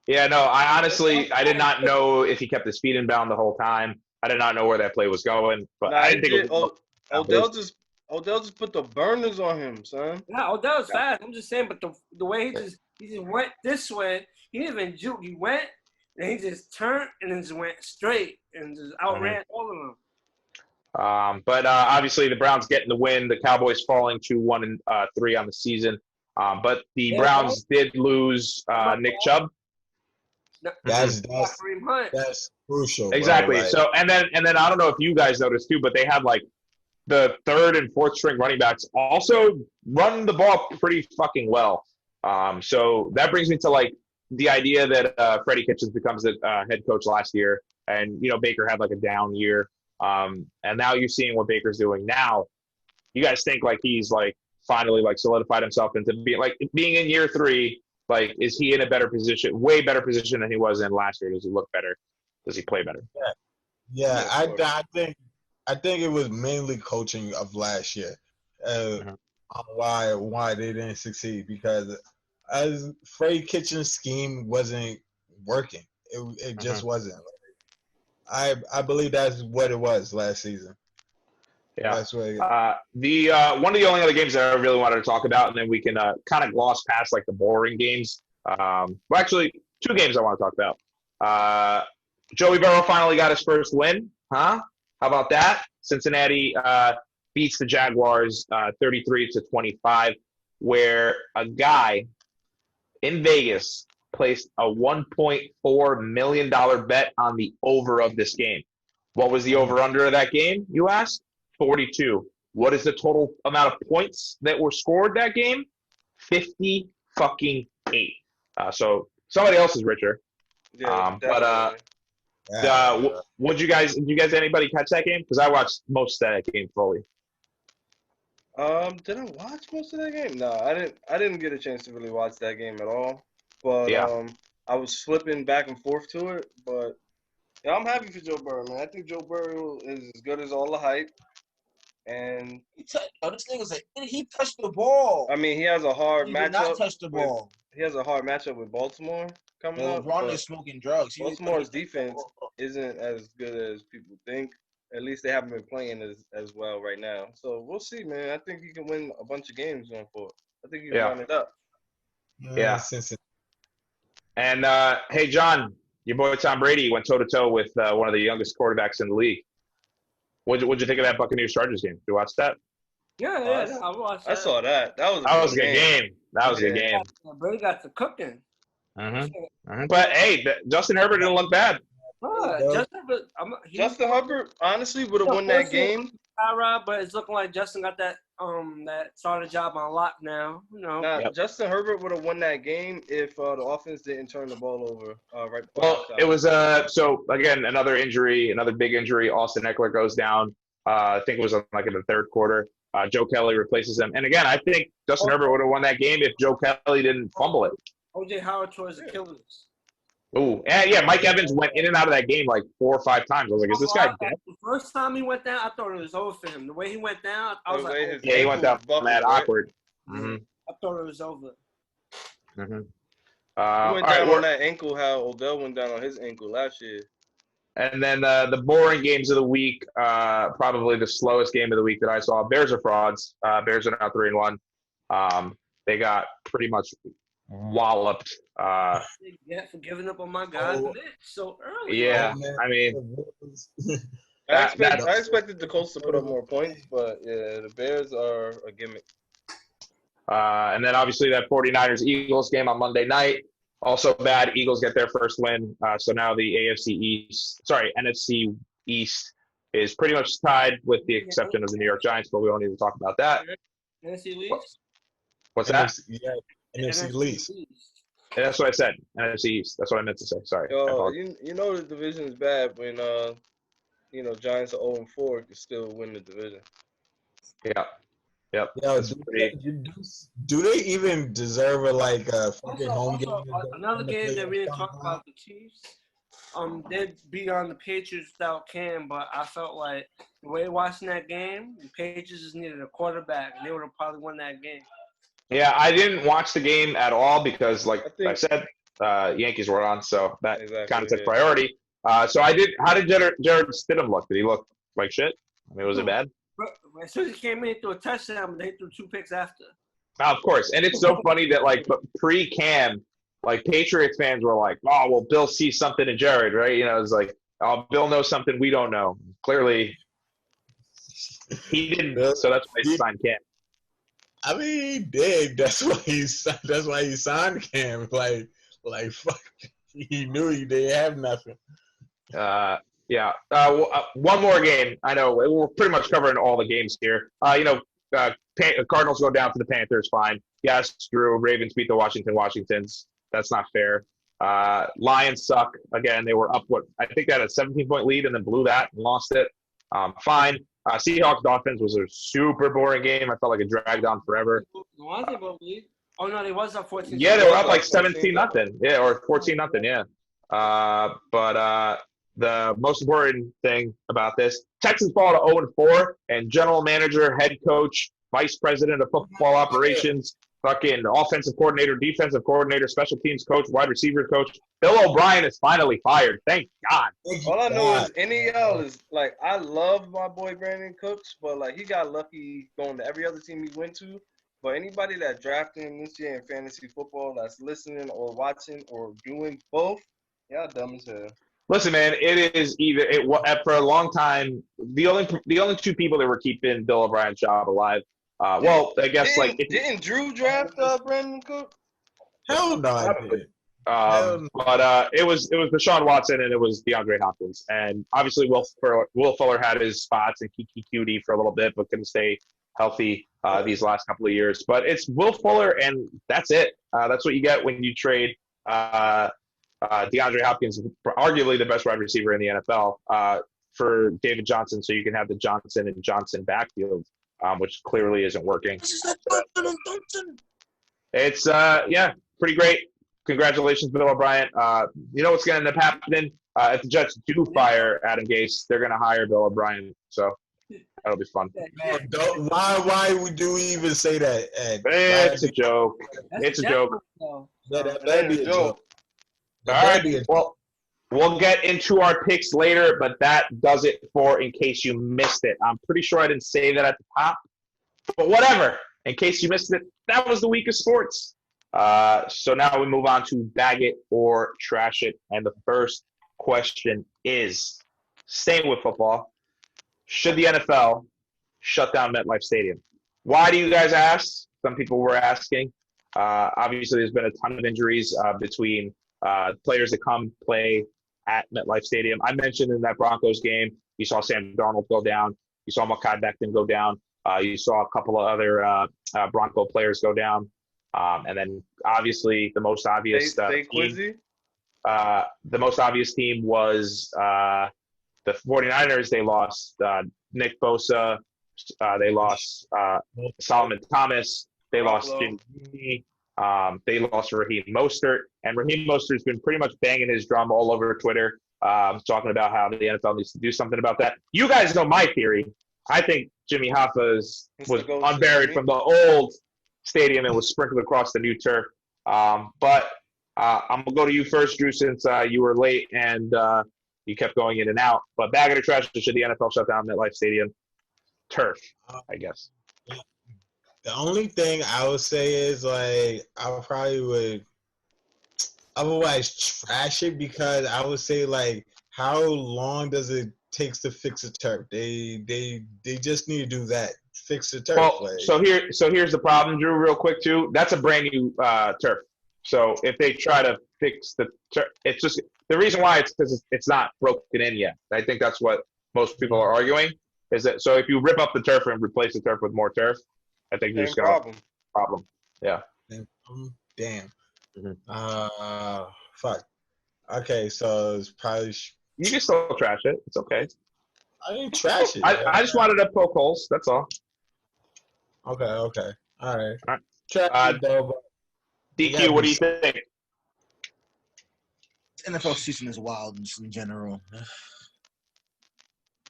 Yeah, no, I did not know if he kept his feet inbound the whole time. I did not know where that play was going, but I didn't think it was. Odell just put the burners on him, son. Yeah, Odell's fast. I'm just saying, but the way he just went this way, he didn't even juke. He went and he just turned and then just went straight and just outran all of them. But obviously the Browns getting the win. The Cowboys falling to 1-3 on the season. But the Browns did lose Nick Chubb. That's crucial. Exactly. Bro, so and then I don't know if you guys noticed too, but they had the 3rd and 4th string running backs also run the ball pretty fucking well. So that brings me to the idea that Freddie Kitchens becomes the head coach last year, and Baker had a down year, and now you're seeing what Baker's doing now. You guys think he's finally solidified himself into being in year 3. Is he in a better position, way better position than he was in last year? Does he look better? Does he play better? Yeah. I think it was mainly coaching of last year. Why they didn't succeed, because as Freddie Kitchen's scheme wasn't working. It just wasn't. I believe that's what it was last season. Yeah. That's what one of the only other games that I really wanted to talk about, and then we can kind of gloss past the boring games. Well, actually, 2 games I want to talk about. Joey Burrow finally got his first win, huh? How about that? Cincinnati beats the Jaguars 33-25, where a guy in Vegas placed a $1.4 million bet on the over of this game. What was the over-under of that game, you asked? 42. What is the total amount of points that were scored that game? 50 fucking 8. So somebody else is richer. Yeah, Did you guys anybody catch that game? Because I watched most of that game fully. Did I watch most of that game? No, I didn't get a chance to really watch that game at all. But Yeah. I was flipping back and forth to it. But yeah, I'm happy for Joe Burrow, man. I think Joe Burrow is as good as all the hype. And this nigga's like, he touched the ball. I mean, he has a hard He matchup. did not touch the ball. He has a hard matchup with Baltimore coming up. Ron is smoking drugs. Baltimore's defense isn't as good as people think. At least they haven't been playing as well right now. So we'll see, man. I think he can win a bunch of games going forward. I think he can run it up. Yeah. And hey, John, your boy Tom Brady went toe-to-toe with one of the youngest quarterbacks in the league. What'd you think of that Buccaneers-Chargers game? Did you watch that? Yeah, I watched that. I saw that. That was a good game. That was a good game. Brady got to cooking. But hey, Justin Herbert didn't look bad. Justin Herbert honestly would have won that game. But it's looking like Justin got that started job on lock now. Justin Herbert would have won that game if the offense didn't turn the ball over right before. Well, it was so again another big injury. Austin Eckler goes down. I think it was in the third quarter. Joe Kelly replaces him, and again, I think Justin Herbert would have won that game if Joe Kelly didn't fumble it. O.J. Howard tore his Achilles. Ooh, and yeah, Mike Evans went in and out of that game like 4 or 5 times. I was like, is this guy dead? The first time he went down, I thought it was over for him. The way he went down, I was like, yeah, he went down mad awkward. I thought it was over. He went down on that ankle how Odell went down on his ankle last year. And then the boring games of the week, probably the slowest game of the week that I saw. Bears are frauds. Bears are now 3-1. They got pretty much walloped. For giving up on my guys so early. Yeah, I mean, I expected the Colts to put up more points, but yeah, the Bears are a gimmick. And then obviously that 49ers-Eagles game on Monday night, also bad. Eagles get their first win. So now the NFC East is pretty much tied with the exception of the New York Giants, but we don't need to talk about that. NFC East? What's that? Yeah, NFC East. Yeah, that's what I said. NFC East. That's what I meant to say. Sorry. You know the division is bad when Giants are 0-4 can still win the division. Yeah. Yep. Yeah, do they even deserve a fucking home game? Another game that we didn't talk about, the Chiefs. They beat on the Patriots without Cam, but I felt like the way watching that game, the Patriots just needed a quarterback, and they would have probably won that game. Yeah, I didn't watch the game at all because, like I said, Yankees were on, so that kind of took priority. So I did. How did Jared Stidham look? Did he look like shit? I mean, was it bad? As soon as he came in, he threw a touchdown, but they threw 2 picks after. Of course, and it's so funny that pre-Cam, Patriots fans were like, "Oh, well, Bill sees something in Jared, right?" It's like, "Oh, Bill knows something we don't know." Clearly, he didn't. So that's why he signed Cam. I mean, he did. That's why he signed Cam. Fuck, he knew he didn't have nothing. Yeah. One more game. I know we're pretty much covering all the games here. Cardinals go down to the Panthers. Fine. Yes, Drew. Ravens beat the Washingtons. That's not fair. Lions suck. Again, they were up. I think they had a 17-point lead and then blew that and lost it. Fine. Seahawks Dolphins was a super boring game. I felt like it dragged on forever. Was it both lead? Oh no, they was up 14. Yeah, they were up 17-0. Yeah, or 14-0. Yeah. But the most important thing about this, Texans fall to 0-4, and general manager, head coach, vice president of football operations, fucking offensive coordinator, defensive coordinator, special teams coach, wide receiver coach, Bill O'Brien is finally fired. Thank God. All I know is NEL is I love my boy Brandon Cooks, but he got lucky going to every other team he went to. But anybody that drafted him this year in fantasy football that's listening or watching or doing both, Yeah, dumb as hell. Listen, man, it is either for a long time. The only two people that were keeping Bill O'Brien's job alive. Well, I guess didn't Drew draft Brandon Cook? Hell no, I didn't. But it was Deshaun Watson and it was DeAndre Hopkins, and obviously Will Fuller had his spots and Kiki Cutie for a little bit, but couldn't stay healthy these last couple of years. But it's Will Fuller, and that's it. That's what you get when you trade DeAndre Hopkins, arguably the best wide receiver in the NFL, for David Johnson, so you can have the Johnson and Johnson backfield, which clearly isn't working. It's pretty great. Congratulations, Bill O'Brien. You know what's going to end up happening? If the Jets do fire Adam Gase, they're going to hire Bill O'Brien. So that'll be fun. Man, why would you even say that, Ed? It's a joke. It's a joke. Yeah, that'd be a joke. All right. Well, we'll get into our picks later, but that does it for in case you missed it. I'm pretty sure I didn't say that at the top, but whatever. In case you missed it, that was the week of sports. So now we move on to bag it or trash it. And the first question is, staying with football, should the NFL shut down MetLife Stadium? Why do you guys ask? Some people were asking. Obviously, there's been a ton of injuries between players that come play at MetLife Stadium. I mentioned in that Broncos game, you saw Sam Darnold go down. You saw Mekhi Becton go down. You saw a couple of other Bronco players go down. And then obviously the most obvious team was the 49ers. They lost Nick Bosa. They lost Solomon Thomas. They lost Jimi. They lost Raheem Mostert. And Raheem Mostert's been pretty much banging his drum all over Twitter, talking about how the NFL needs to do something about that. You guys know my theory. I think Jimmy Hoffa was unburied from the old stadium and was sprinkled across the new turf. But I'm going to go to you first, Drew, since you were late and you kept going in and out. But bag it or trash, should the NFL shut down MetLife Stadium? Turf, I guess. The only thing I would say is, like, I probably would otherwise trash it, because I would say, like, how long does it take to fix a turf? They just need to do that. Fix the turf. Well, so here's the problem, Drew, real quick too. That's a brand new turf. So if they try to fix the turf, it's just the reason why it's because it's not broken in yet. I think that's what most people are arguing. Is that so? If you rip up the turf and replace the turf with more turf, I think you're just gonna problem. Yeah. Damn. Mm-hmm. Fuck. Okay, so it's probably. You can still trash it. It's okay. I didn't trash it. I just wanted to poke holes. That's all. Okay. All right. Trash it, though, DQ, what do you think? NFL season is wild just in general.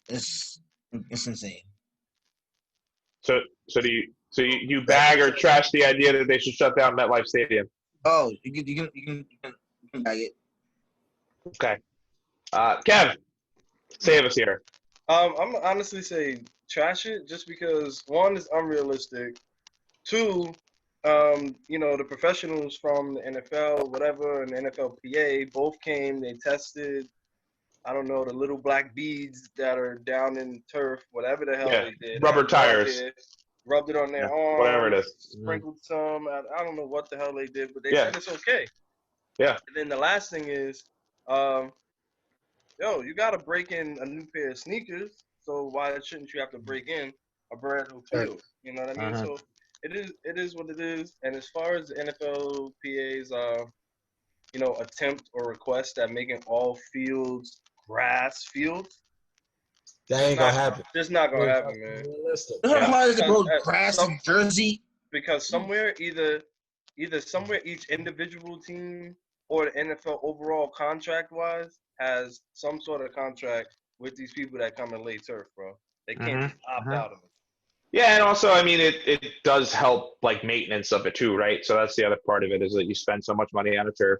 It's insane. So do you bag or trash the idea that they should shut down MetLife Stadium? Oh, you can bag it. Okay. Kev, save us here. I'm gonna honestly say trash it, just because one is unrealistic. Two, the professionals from the NFL, whatever, and the NFLPA both came. They tested, I don't know, the little black beads that are down in turf, whatever the hell they did. Rubber tires. Rubbed it on their arm. Whatever it is. Sprinkled some. I don't know what the hell they did, but they said it's okay. Yeah. And then the last thing is, you got to break in a new pair of sneakers. So why shouldn't you have to break in a brand new field? You know what I mean? So it is what it is. And as far as the NFLPA's, attempt or request at making all fields grass fields, that ain't gonna happen. It's not gonna happen, man. Why to go grass in Jersey? Because somewhere, either somewhere each individual team or the NFL overall contract-wise has some sort of contract with these people that come and lay turf, bro. They can't just opt out of it. Yeah, and also, I mean, it does help, like, maintenance of it too, right? So that's the other part of it, is that you spend so much money on a turf.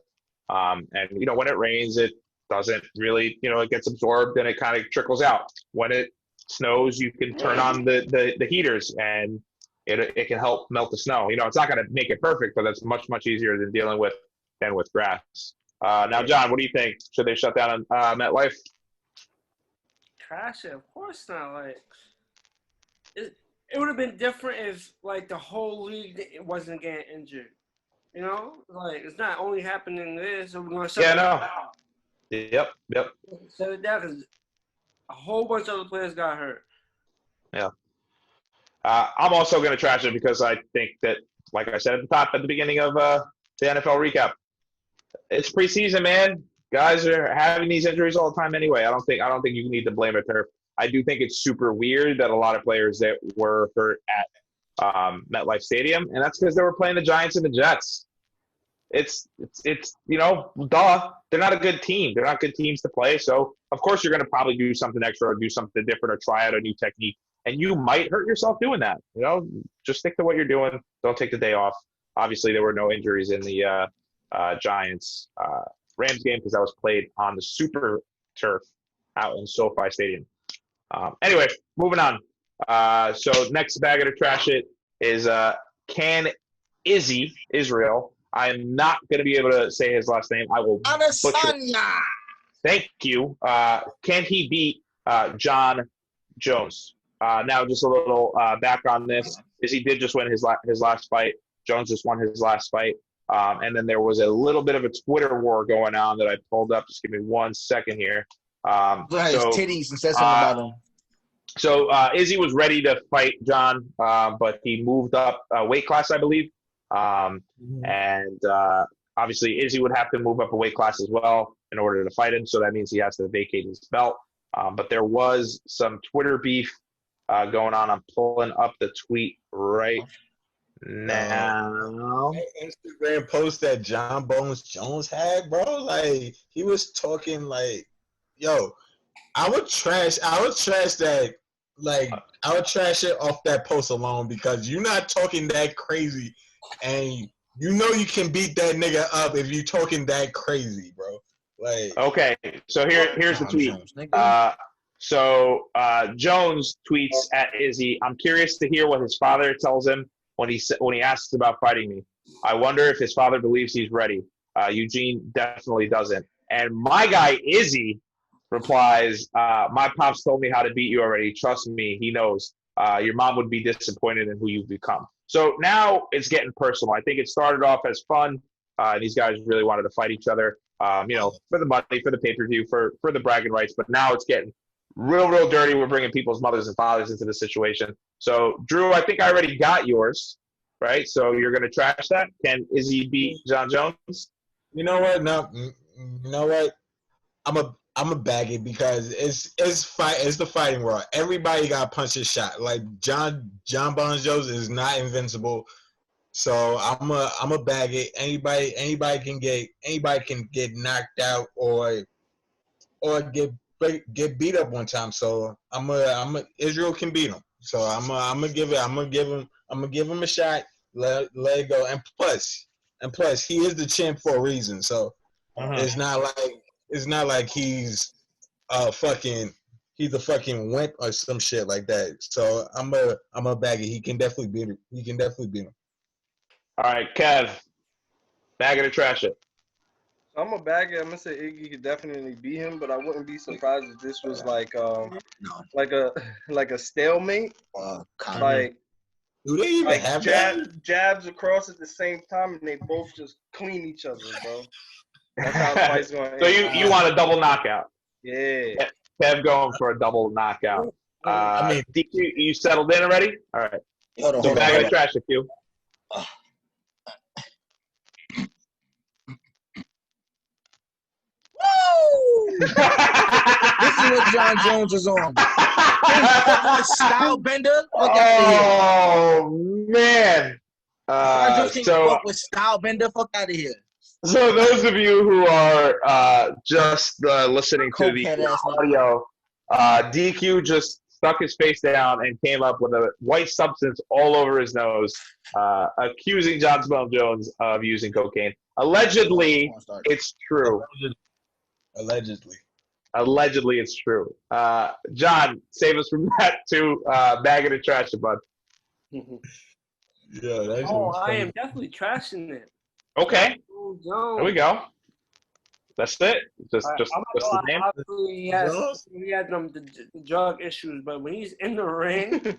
And, when it rains, it doesn't really, it gets absorbed and it kind of trickles out. When it snows, you can turn on the heaters and it can help melt the snow. It's not going to make it perfect, but that's much, much easier than dealing with grass. Now, John, what do you think? Should they shut down MetLife? Trash it, of course not. Like, it would have been different if like the whole league wasn't getting injured. You know, like it's not only happening this. So we're gonna shut it down. Yep. Shut it down because a whole bunch of other players got hurt. Yeah. I'm also going to trash it because I think that, like I said at the beginning of the NFL recap, it's preseason, man. Guys are having these injuries all the time anyway. I don't think you need to blame a turf. I do think it's super weird that a lot of players that were hurt at MetLife Stadium, and that's because they were playing the Giants and the Jets. It's duh. They're not a good team. They're not good teams to play. So of course you're going to probably do something extra or do something different or try out a new technique. And you might hurt yourself doing that. Just stick to what you're doing. Don't take the day off. Obviously, there were no injuries in the Giants Rams game because that was played on the super turf out in SoFi Stadium. Anyway, moving on. So next bag of the trash it is Can Israel. I am not going to be able to say his last name. I will butcher. Thank you. Can he beat John Jones? Now, just a little back on this is he did just win his last fight. Jones just won his last fight. And then there was a little bit of a Twitter war going on that I pulled up. Just give me 1 second here. His titties and said something about him. So Izzy was ready to fight John, but he moved up a weight class, I believe. And obviously Izzy would have to move up a weight class as well in order to fight him. So that means he has to vacate his belt. But there was some Twitter beef going on. I'm pulling up the tweet right now. Instagram post that John Bones Jones had, bro. Like he was talking like, yo, I would trash that. Like I would trash it off that post alone because you're not talking that crazy, and you know you can beat that nigga up if you talking that crazy, bro. Like okay, so here's the tweet. So Jones tweets at Izzy, "I'm curious to hear what his father tells him when he asks about fighting me. I wonder if his father believes he's ready. Eugene definitely doesn't." And my guy Izzy replies, "My pops told me how to beat you already. Trust me, he knows. Your mom would be disappointed in who you've become." So now it's getting personal. I think it started off as fun. These guys really wanted to fight each other, for the money, for the pay-per-view, for the bragging rights. But now it's getting real dirty. We're bringing people's mothers and fathers into the situation. So, Drew, I think I already got yours, right? So you're going to trash that? Can Izzy beat John Jones? You know what? No. You know what? I'm a bag it because it's the fighting world. Everybody got punched and shot. Like John Bones Jones is not invincible. So I'm a bag it. Anybody can get knocked out or get beat up one time. So Israel can beat him. So I'm gonna give him a shot. Let it go. And plus he is the champ for a reason. So it's not like he's a fucking wimp or some shit like that. So I'm a bag it. He can definitely beat him. All right, Kev, bag it or trash it. I'm a bag it. I'm gonna say Iggy could definitely beat him, but I wouldn't be surprised if this was like a stalemate. Like do they even have jabs across at the same time, and they both just clean each other, bro. That's how the fight's going to end. So you want a double knockout? Yeah. Kev going for a double knockout. DQ, you settled in already? All right. Hold on, bag it or trash it, Q. This is what John Jones is on. Style bender. Oh man! John Jones can't with style bender. Fuck out of here. So those of you who are just listening to the audio, DQ just stuck his face down and came up with a white substance all over his nose, accusing John Bones Jones of using cocaine. Allegedly, it's true. Allegedly, it's true. John, save us from that too. Bag it or trash it, bud. I am definitely trashing it. Okay. There we go. That's it. Just I'm the not name. gonna lie, obviously he has the drug issues, but when he's in the ring,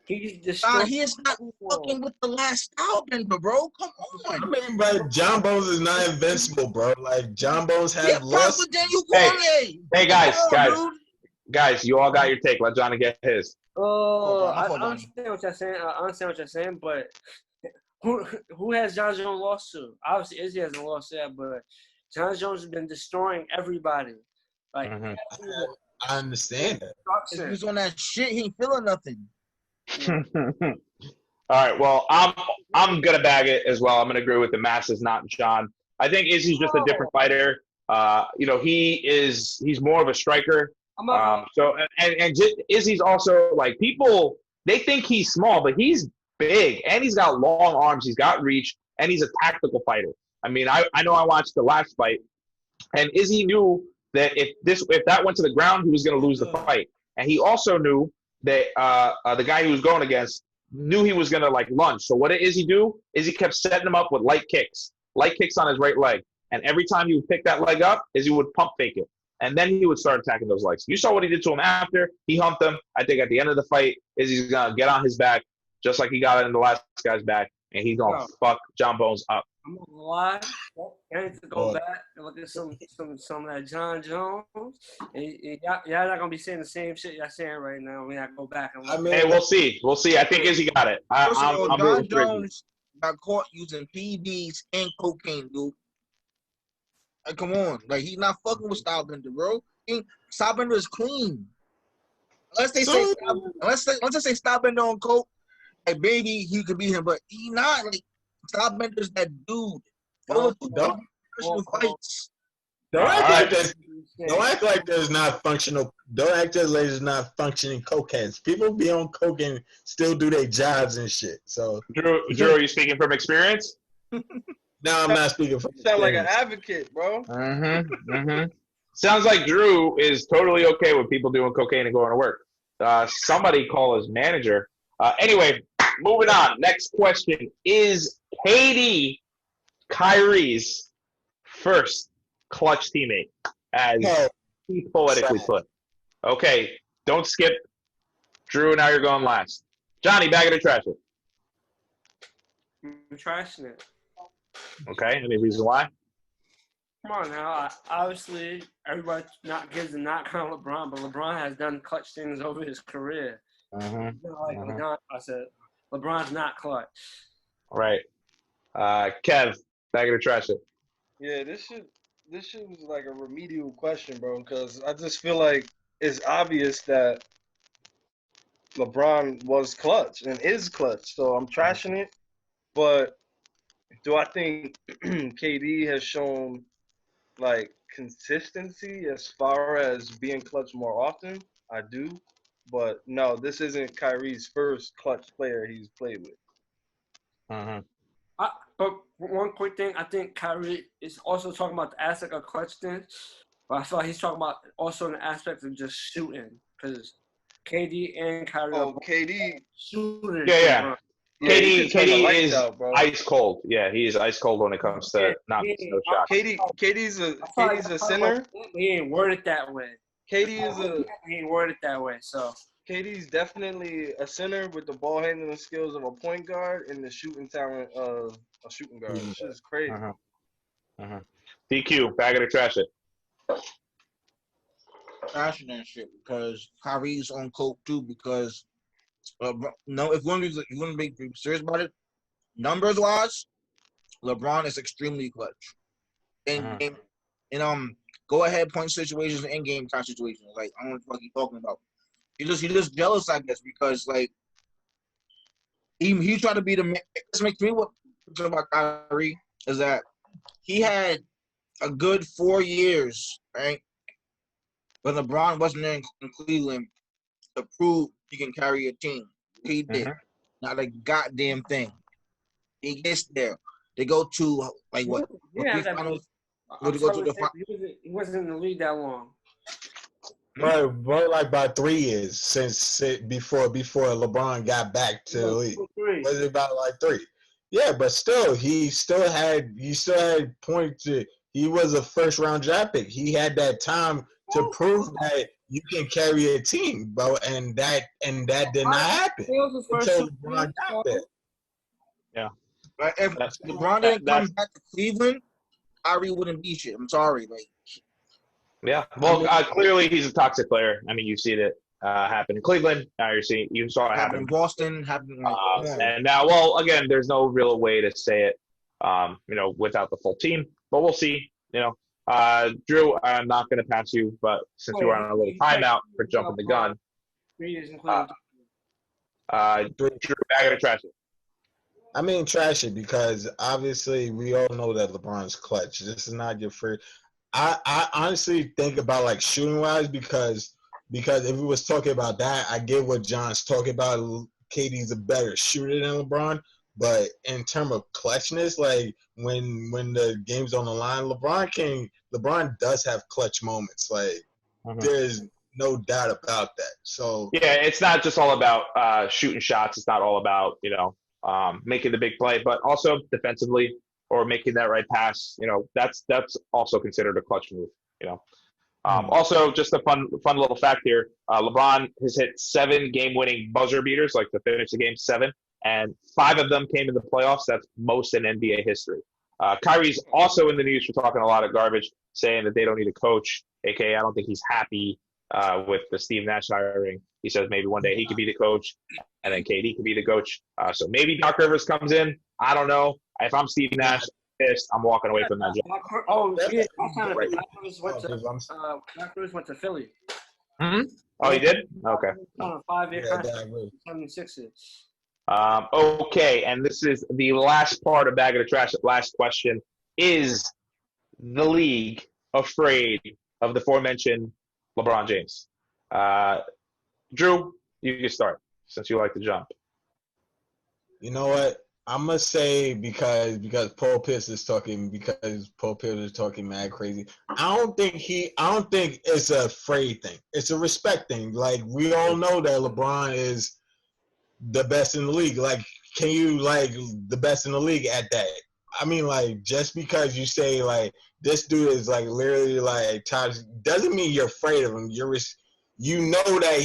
he's destroying. He is not fucking with the last album, bro. Come on. I mean, but John Bones is not invincible, bro. Like John Bones has lost. Hey guys, you all got your take. Let Johnny get his. I understand what you're saying. I understand what you're saying, but who has John Jones lost to? Obviously, Izzy hasn't lost yet, but John Jones has been destroying everybody. Like, I understand that. If he's on that shit, he ain't feeling nothing. All right, well, I'm gonna bag it as well. I'm gonna agree with the masses, not John. I think Izzy's just a different fighter. He's more of a striker. So Izzy's also like people. They think he's small, but he's big and he's got long arms. He's got reach and he's a tactical fighter. I mean, I know I watched the last fight, and Izzy knew that if that went to the ground, he was gonna lose the fight, and he also knew that the guy he was going against knew he was going to like lunge. So what did Izzy do? Izzy kept setting him up with light kicks on his right leg. And every time he would pick that leg up, Izzy would pump fake it. And then he would start attacking those legs. You saw what he did to him after. He humped him. I think at the end of the fight, Izzy's going to get on his back, just like he got it in the last guy's back, and he's going to fuck John Bones up. I'm not gonna lie. I need to go back and look at some of that John Jones. And y'all not gonna be saying the same shit y'all saying right now when I go back and look. Hey, we'll see. I think Izzy got it. John Jones got caught using PDs and cocaine, dude. Like, come on, like he's not fucking with Stylebender, bro. Stylebender is clean. Unless they say Stylebender on coke, like baby, he could beat him, but he not like. Stylebender's that dude. Don't act like there's not functional. Don't act like there's not functioning cokeheads. People be on coke and still do their jobs and shit. So, Drew, are you speaking from experience? No, I'm not speaking from. You sound like an advocate, bro. Sounds like Drew is totally okay with people doing cocaine and going to work. Somebody call his manager. Anyway, moving on. Next question is KD Kyrie's first clutch teammate, as he poetically put. Okay, don't skip. Drew, now you're going last. Johnny, bag it or trash it? I'm trashing it. Okay, any reason why? Come on now. Obviously, everybody gives a knock on LeBron, but LeBron has done clutch things over his career. I said LeBron's not clutch. Right. Kev, bag it or trash it? Yeah, this shit was like a remedial question, bro, because I just feel like it's obvious that LeBron was clutch and is clutch, so I'm trashing it. But do I think KD has shown like consistency as far as being clutch more often? I do. But no, this isn't Kyrie's first clutch player he's played with. But one quick thing, I think Kyrie is also talking about the aspect of clutch thing, but I feel like he's talking about also the aspect of just shooting, because KD and Kyrie are KD shooting. Yeah. KD is ice cold. Yeah, he is ice cold when it comes to not missing no shots. KD's a center. He ain't worded that way. He ain't worded that way, so. KD's definitely a center with the ball handling skills of a point guard and the shooting talent of a shooting guard. This shit is crazy. DQ, bag it or trash it? Trashing that shit because Kyrie's on coke too. Because no, if you want to be serious about it, numbers wise, LeBron is extremely clutch. In go ahead point situations and in game time situations. Like I don't know what you're talking about. He just jealous, I guess, because like he tried to be the man. This makes me what about Kyrie is that he had a good 4 years, right? But LeBron wasn't there in Cleveland to prove he can carry a team. He did not a goddamn thing. He gets there. They go to like what? Finals. He wasn't in the league that long. Right, like about 3 years since before LeBron got back to the league. Was it about like 3? Yeah, but still, he still had points. He was a first round draft pick. He had that time to prove that you can carry a team, bro, and that did not happen until LeBron got there. Yeah. Like if LeBron didn't come back to Cleveland, Kyrie wouldn't be shit. I'm sorry, like. Yeah. Well, clearly he's a toxic player. I mean, you've seen it happen in Cleveland. Now you saw it happen in Boston. And now, well, again, there's no real way to say it, without the full team. But we'll see. Drew, I'm not going to pass you, but since you were on a little timeout for jumping the gun, Drew, I got to trash it. I mean, trash it because obviously we all know that LeBron's clutch. This is not your first. I honestly think about like shooting wise because if we was talking about that, I get what John's talking about. KD's a better shooter than LeBron, but in terms of clutchness, like when the game's on the line, LeBron does have clutch moments. Like there's no doubt about that. So yeah, it's not just all about shooting shots. It's not all about making the big play, but also defensively or making that right pass. That's also considered a clutch move. Also, just a fun little fact here: LeBron has hit 7 game-winning buzzer beaters, like to finish the game 7, and 5 of them came in the playoffs. That's most in NBA history. Kyrie's also in the news for talking a lot of garbage, saying that they don't need a coach. AKA, I don't think he's happy with the Steve Nash hiring. He says maybe one day he could be the coach, and then KD could be the coach. So maybe Doc Rivers comes in. I don't know. If I'm Steve Nash, pissed, I'm walking away from that job. Oh, yeah. Doc Rivers went to Philly. Mm-hmm. Oh, he did? Okay. On a 5-year contract. 76ers. Okay, and this is the last part of Bag of the Trash. Last question. Is the league afraid of the aforementioned LeBron James? Drew, you can start since you like to jump. You know what? I'm gonna say because Paul Pierce is talking mad crazy. I don't think it's a afraid thing. It's a respect thing. Like we all know that LeBron is the best in the league. Like, can you like the best in the league at that? I mean, like just because you say like this dude is like literally like doesn't mean you're afraid of him. You know that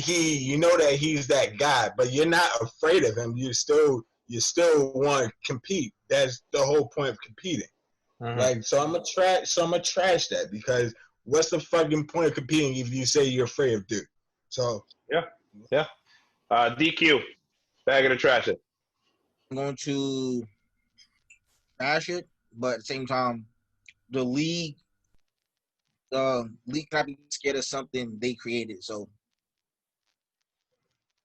he's that guy, but you're not afraid of him. You still want to compete. That's the whole point of competing. Mm-hmm. Like, so I'm gonna trash that because what's the fucking point of competing if you say you're afraid of dude? So yeah. DQ, bag of the trash it. I'm going to trash it, but at the same time, the league cannot be scared of something they created. So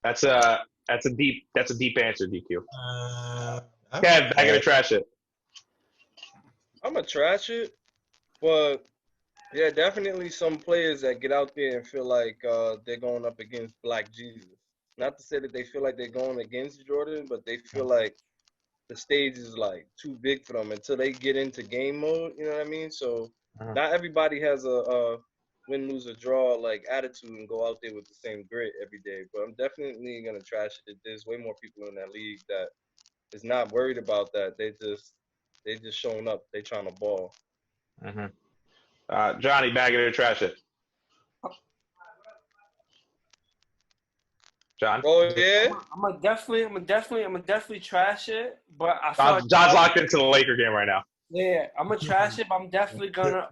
that's a deep answer, DQ. Kev, bag of the trash it. I'm gonna trash it, but yeah, definitely some players that get out there and feel like they're going up against Black Jesus. Not to say that they feel like they're going against Jordan, but they feel like the stage is like too big for them until they get into game mode. You know what I mean? So not everybody has a win, lose, or draw like attitude and go out there with the same grit every day. But I'm definitely gonna trash it. There's way more people in that league that is not worried about that. They just showing up. They trying to ball. Mm-hmm. Johnny, bag it or trash it. John. Oh yeah. I'm gonna definitely trash it. But I feel like John's locked into the Laker game right now. Yeah, I'm gonna trash it, but I'm definitely gonna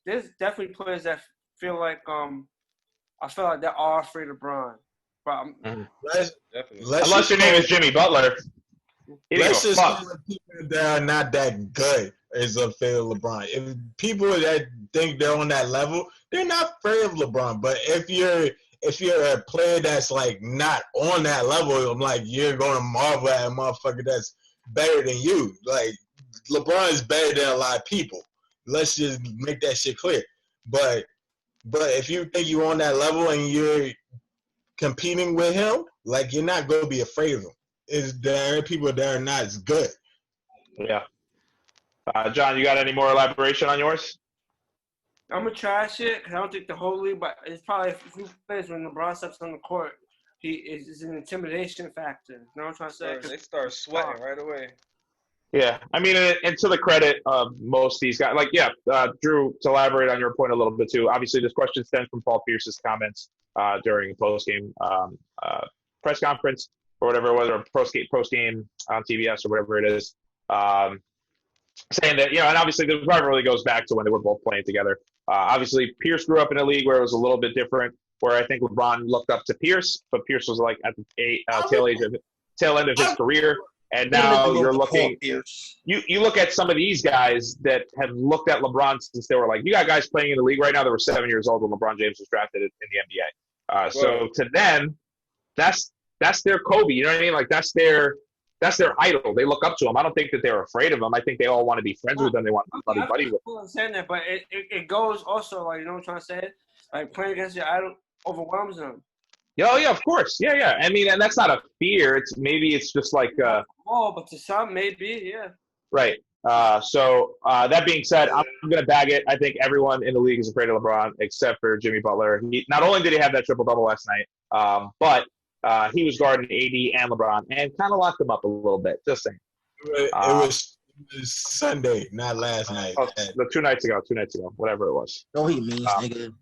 there's definitely players that feel like I feel like they are afraid of Bron. But unless your name is Jimmy Butler. Let's just call the people that are not that good is afraid of LeBron. If people that think they're on that level, they're not afraid of LeBron. But if you're a player that's like not on that level, I'm like you're going to marvel at a motherfucker that's better than you. Like LeBron is better than a lot of people. Let's just make that shit clear. But if you think you're on that level and you're competing with him, like you're not going to be afraid of him. There are people that are not as good. Yeah. John, you got any more elaboration on yours? I'm gonna trash it because I don't think the whole league, but it's probably a few players when LeBron steps on the court, he is an intimidation factor. You know what I'm trying to say? They start sweating right away. Yeah, I mean, and to the credit of most of these guys, like, Drew, to elaborate on your point a little bit too, obviously this question stems from Paul Pierce's comments during a post-game press conference or whatever it was, or post-game on TBS or whatever it is, saying that, and obviously the rivalry goes back to when they were both playing together. Obviously, Pierce grew up in a league where it was a little bit different, where I think LeBron looked up to Pierce, but Pierce was like at the tail end of his career. And now you're looking. You look at some of these guys that have looked at LeBron since they were like. You got guys playing in the league right now that were 7 years old when LeBron James was drafted in the NBA. So to them, that's their Kobe. You know what I mean? Like that's their idol. They look up to him. I don't think that they're afraid of him. I think they all want to be friends with him. They want to be buddy with him. I'm saying that, but it goes also like, you know what I'm trying to say? Like playing against your idol overwhelms them. Oh yeah, of course. Yeah. I mean, and that's not a fear. It's just like. But to some, maybe, yeah. Right. So that being said, I'm going to bag it. I think everyone in the league is afraid of LeBron except for Jimmy Butler. Not only did he have that triple-double last night, but he was guarding AD and LeBron and kind of locked them up a little bit. Just saying. It was Sunday, not last night. Two nights ago, whatever it was. No, he means, nigga.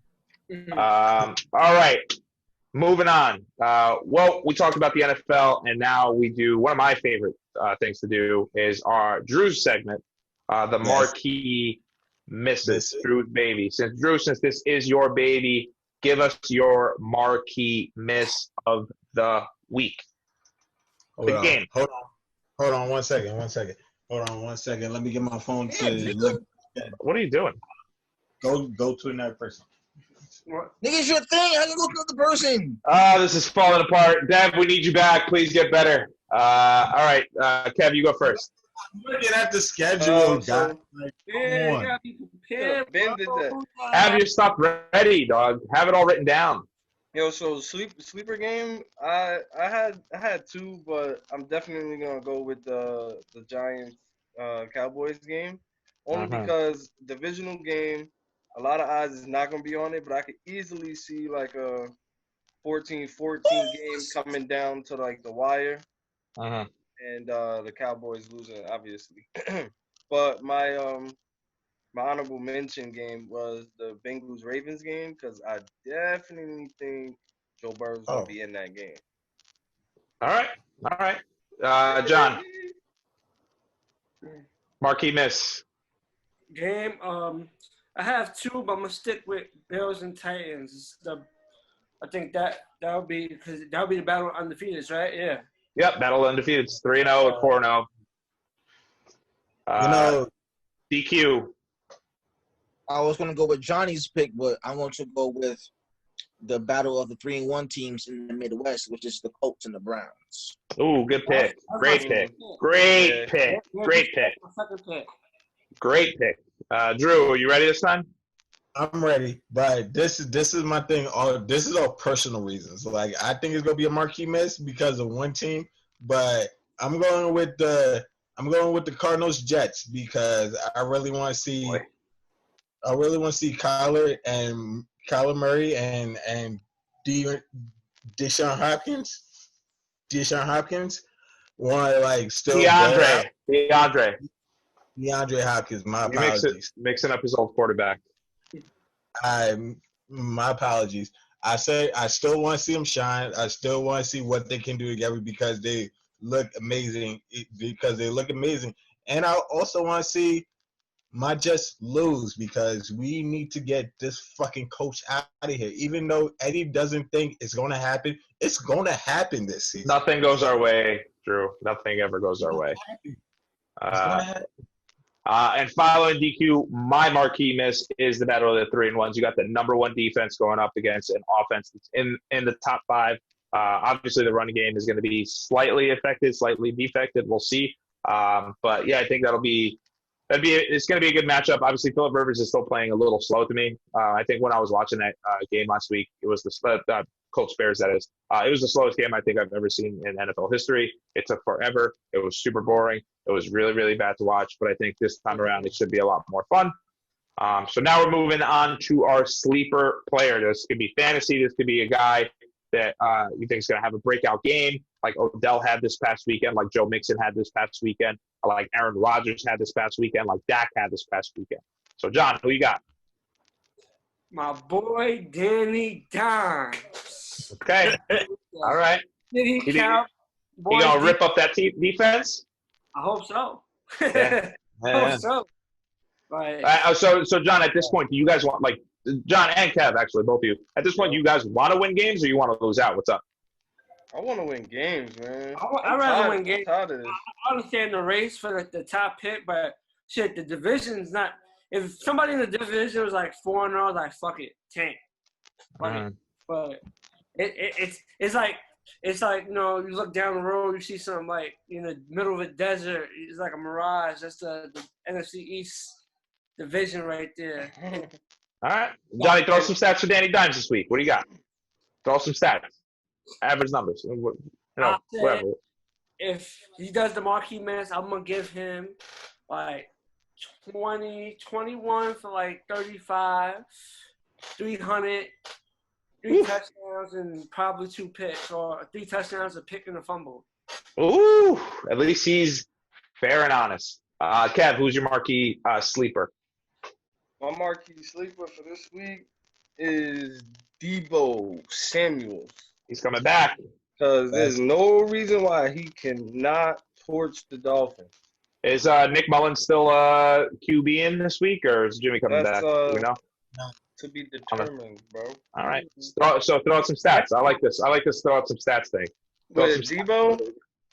All right. Moving on. Well, we talked about the NFL, and now we do one of my favorite things to do is our Drew's segment, the Marquee Misses, Drew's baby. Since this is your baby, give us your Marquee Miss of the week. Game. Hold on 1 second. Hold on 1 second. Let me get my phone to look. What are you doing? Go to another person. Nigga, it's your thing. How you look at the person? This is falling apart. Deb, we need you back. Please get better. All right, Kev, you go first. I'm looking at the schedule, guys. Have your stuff ready, dog. Have it all written down. Yo, so sleeper game. I had two, but I'm definitely gonna go with the Giants Cowboys game, only because divisional game. A lot of odds is not going to be on it, but I could easily see like a 14-14 game coming down to like the wire, and the Cowboys losing, obviously. But my honorable mention game was the Bengals-Ravens game because I definitely think Joe Burrow's going to be in that game. All right. John, Marquee Miss. Game, I have two, but I'm gonna stick with Bills and Titans. I think that'll be because that'll be the battle of undefeateds, right? Yeah. Yep, battle of undefeateds. 3-0 and 4-0. DQ. I was gonna go with Johnny's pick, but I want to go with the battle of the 3-1 teams in the Midwest, which is the Colts and the Browns. Ooh, good pick. Great pick. Great pick. Drew, are you ready this time? I'm ready, but this is my thing. This is all personal reasons. Like I think it's gonna be a marquee miss because of one team, but I'm going with the Cardinals Jets because I really want to see Kyler Murray and Deshaun Hopkins want to like still DeAndre Hopkins, my apologies. Mixing up his old quarterback. My apologies. I still want to see them shine. I still want to see what they can do together because they look amazing. And I also want to see my Jets lose because we need to get this fucking coach out of here. Even though Eddie doesn't think it's going to happen, it's going to happen this season. Nothing goes our way, Drew. Nothing ever goes our way. And following DQ, my marquee miss is the battle of the 3-1s. You got the number one defense going up against an offense that's in the top five. Obviously, the running game is going to be slightly affected, slightly defected. We'll see. But yeah, I think it's going to be a good matchup. Obviously, Phillip Rivers is still playing a little slow to me. I think when I was watching that game last week, it was the Colts Bears, that is. It was the slowest game I think I've ever seen in NFL history. It took forever. It was super boring. It was really, really bad to watch. But I think this time around it should be a lot more fun. So now we're moving on to our sleeper player. This could be fantasy. This could be a guy that you think is going to have a breakout game, like Odell had this past weekend, like Joe Mixon had this past weekend, like Aaron Rodgers had this past weekend, like Dak had this past weekend. So, John, who you got? My boy Danny Dimes. Okay. All right. Did he count? He going to rip up that defense? I hope so. Yeah. I hope so. Right. So, John, at this point, do you guys want, like, John and Kev, actually, both of you, at this point, do you guys want to win games or you want to lose out? What's up? I want to win games, man. I'd rather win games. I understand the race for the top pick, but shit, the division's not. If somebody in the division was like 4-0, like fuck it, tank. But it's like you know, you look down the road, you see something like in the middle of a desert. It's like a mirage. That's the NFC East division right there. All right, Johnny, throw some stats for Danny Dimes this week. What do you got? Throw some stats, average numbers, whatever. If he does the Marquee Misses, I'm gonna give him like 21 for like 35, 300, 3 touchdowns, and probably 2 picks, or 3 touchdowns, a pick, and a fumble. Ooh, at least he's fair and honest. Kev, who's your marquee sleeper? My marquee sleeper for this week is Deebo Samuels. He's coming back. Because there's no reason why he cannot torch the Dolphins. Is Nick Mullins still QB in this week, or is Jimmy coming back? Do we know? To be determined, bro. All right. So throw out some stats. I like this. Throw out some stats thing. With Deebo,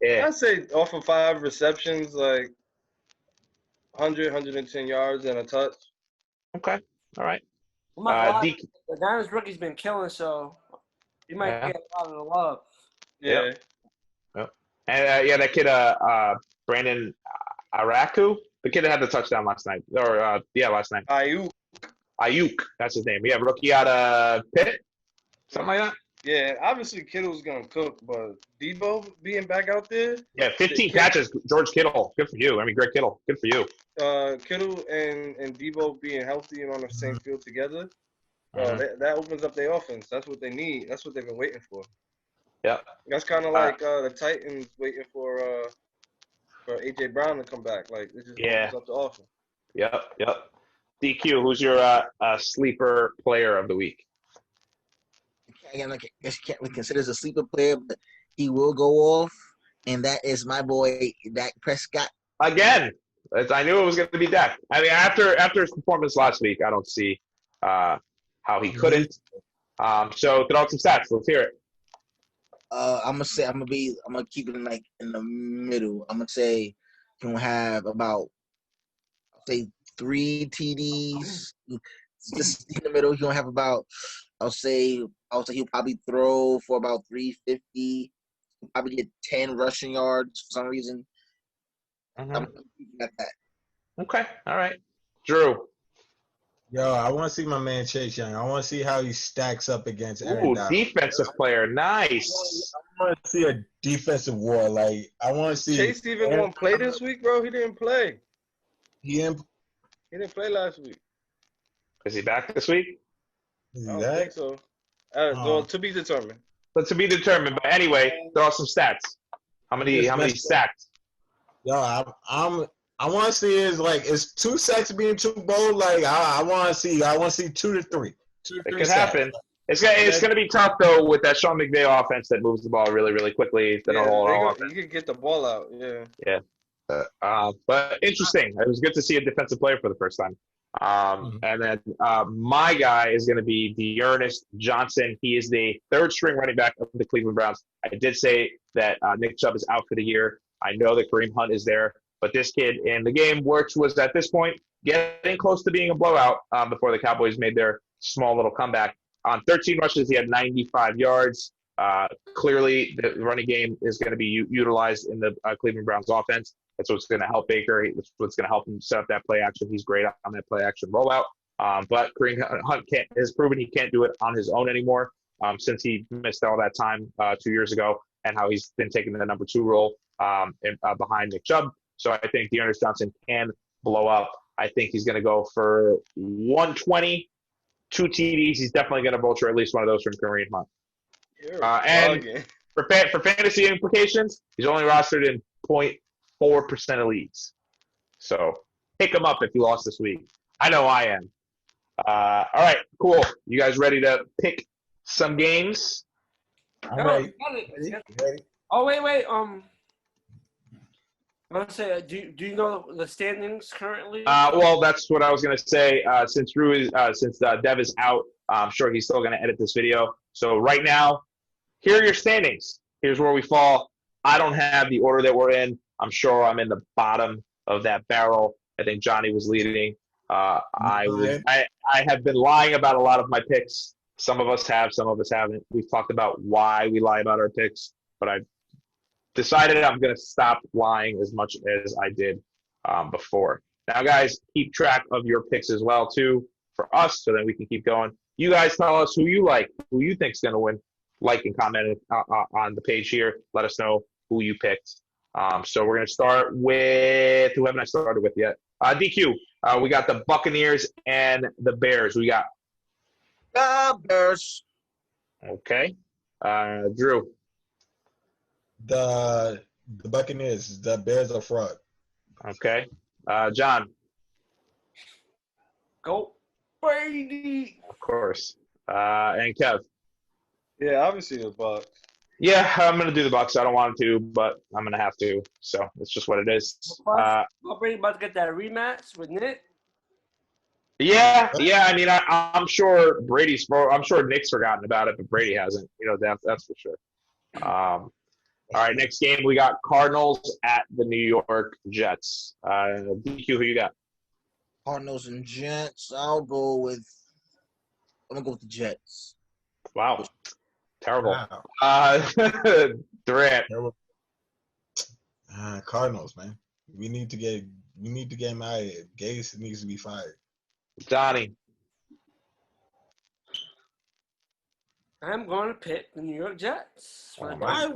yeah. I'd say off of 5 receptions, like 110 yards and a touch. Okay. All right. The Niners rookie's been killing, so he might get a lot of the love. Yeah. Yep. And that kid, Brandon Araku, the kid that had the touchdown last night, last night. Ayuk, that's his name. We have rookie out of Pitt, something like that. Yeah, obviously Kittle's gonna cook, but Deebo being back out there. Yeah, 15 catches, George Kittle. Good for you. I mean, Greg Kittle. Good for you. Kittle and Deebo being healthy and on the same field together, that opens up their offense. That's what they need. That's what they've been waiting for. Yeah. That's kind of like the Titans waiting for A.J. Brown to come back. Like, it just opens up the offense. Yep. DQ, who's your sleeper player of the week? I guess you can't really consider as a sleeper player, but he will go off, and that is my boy Dak Prescott. Again, I knew it was going to be Dak. I mean, after his performance last week, I don't see how he couldn't. So throw out some stats. Let's hear it. I'm gonna keep it in the middle. I'm gonna say he's gonna have about 3 TDs. Just in the middle, he's gonna have about I'll say he'll probably throw for about 350. He'll probably get 10 rushing yards for some reason. I'm at that. Okay, all right, Drew. Yo, I want to see my man Chase Young. I want to see how he stacks up against Aaron Donald. Defensive player, nice. I want to see a defensive war. Like, I want to see. Chase even gonna play this week, bro? He didn't play. He didn't play last week. Is he back this week? I don't think so. Well, to be determined. But to be determined. But anyway, throw out some stats. How many sacks? Yo, I want to see is 2 sacks being too bold? Like, I want to see 2 to 3. It could happen. It's gonna be tough though with that Sean McVay offense that moves the ball really, really quickly. You can get the ball out. Yeah. Yeah. But interesting. It was good to see a defensive player for the first time. And then my guy is going to be D'Ernest Johnson. He is the 3rd string running back of the Cleveland Browns. I did say that Nick Chubb is out for the year. I know that Kareem Hunt is there, but this kid in the game, which was at this point getting close to being a blowout before the Cowboys made their small little comeback. On 13 rushes, he had 95 yards. Clearly, the running game is going to be utilized in the Cleveland Browns offense. That's what's going to help Baker. That's what's going to help him set up that play action. He's great on that play action rollout. But Kareem Hunt has proven he can't do it on his own anymore since he missed all that time 2 years ago, and how he's been taking the number 2 role behind Nick Chubb. So I think D'Ernest Johnson can blow up. I think he's going to go for 120, 2 TDs. He's definitely going to vulture at least one of those from Kareem Hunt. And for fantasy implications, he's only rostered in 0.4% of leagues. So pick him up if you lost this week. I know I am. All right, cool. You guys ready to pick some games? I'm ready. Oh wait. I want to say, do you know the standings currently? Well, that's what I was gonna say. Since Dev is out, I'm sure he's still gonna edit this video. So right now, here are your standings. Here's where we fall. I don't have the order that we're in. I'm sure I'm in the bottom of that barrel. I think Johnny was leading. I have been lying about a lot of my picks. Some of us have, some of us haven't. We've talked about why we lie about our picks, but I've decided I'm going to stop lying as much as I did before. Now, guys, keep track of your picks as well, too, for us, so that we can keep going. You guys tell us who you like, who you think is going to win. Like and comment on the page here. Let us know who you picked. So we're going to start with – who haven't I started with yet? DQ. We got the Buccaneers and the Bears. We got the Bears. Okay. Drew. The Buccaneers. The Bears are fraud. Okay. John. Go Brady. Of course. And Kev. Yeah, obviously the Bucs. Yeah, I'm going to do the Bucs. I don't want to, but I'm going to have to. So it's just what it is. Brady about to get that rematch with Nick. Yeah. I mean, I'm sure I'm sure Nick's forgotten about it, but Brady hasn't. That's for sure. All right, next game we got Cardinals at the New York Jets. DQ, who you got? Cardinals and Jets. I'm gonna go with the Jets. Wow. Terrible. Wow. Durant. Cardinals, man. We need to get him out of here. Gase needs to be fired. Johnny. I'm going to pick the New York Jets. Why you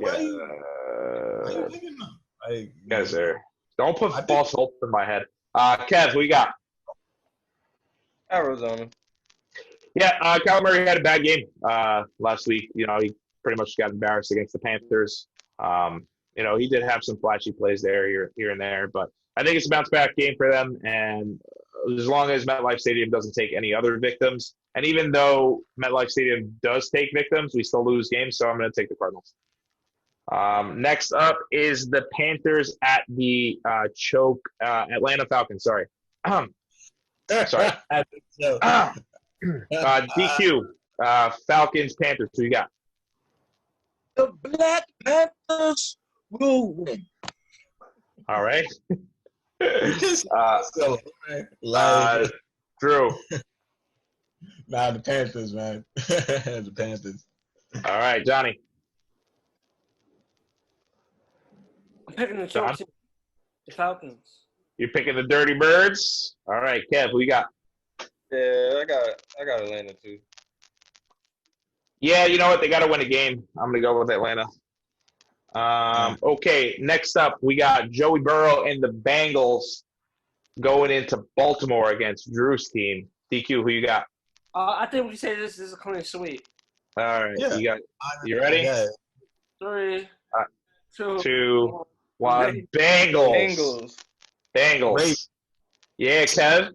picking them? You guys don't put false hopes in my head. Kev, what you got? Arizona. Yeah, Kyler Murray had a bad game last week. He pretty much got embarrassed against the Panthers. He did have some flashy plays there, here and there, but I think it's a bounce back game for them. And as long as MetLife Stadium doesn't take any other victims, and even though MetLife Stadium does take victims, we still lose games. So I'm going to take the Cardinals. Next up is the Panthers at the Atlanta Falcons. Sorry. Sorry. DQ. Falcons, Panthers. Who you got? The Black Panthers will win. All right. Drew. Nah, the Panthers, man. The Panthers. All right, Johnny. I'm picking the Falcons. You're picking the Dirty Birds? All right, Kev, who you got? Yeah, I got Atlanta too. Yeah, you know what? They got to win a game. I'm going to go with Atlanta. Okay, next up, we got Joey Burrow and the Bengals going into Baltimore against Drew's team. DQ, who you got? I think we can say this is a clean sweep. All right, yeah. You ready? Yeah. 3, 2, 1. Bengals. Yeah, Kev.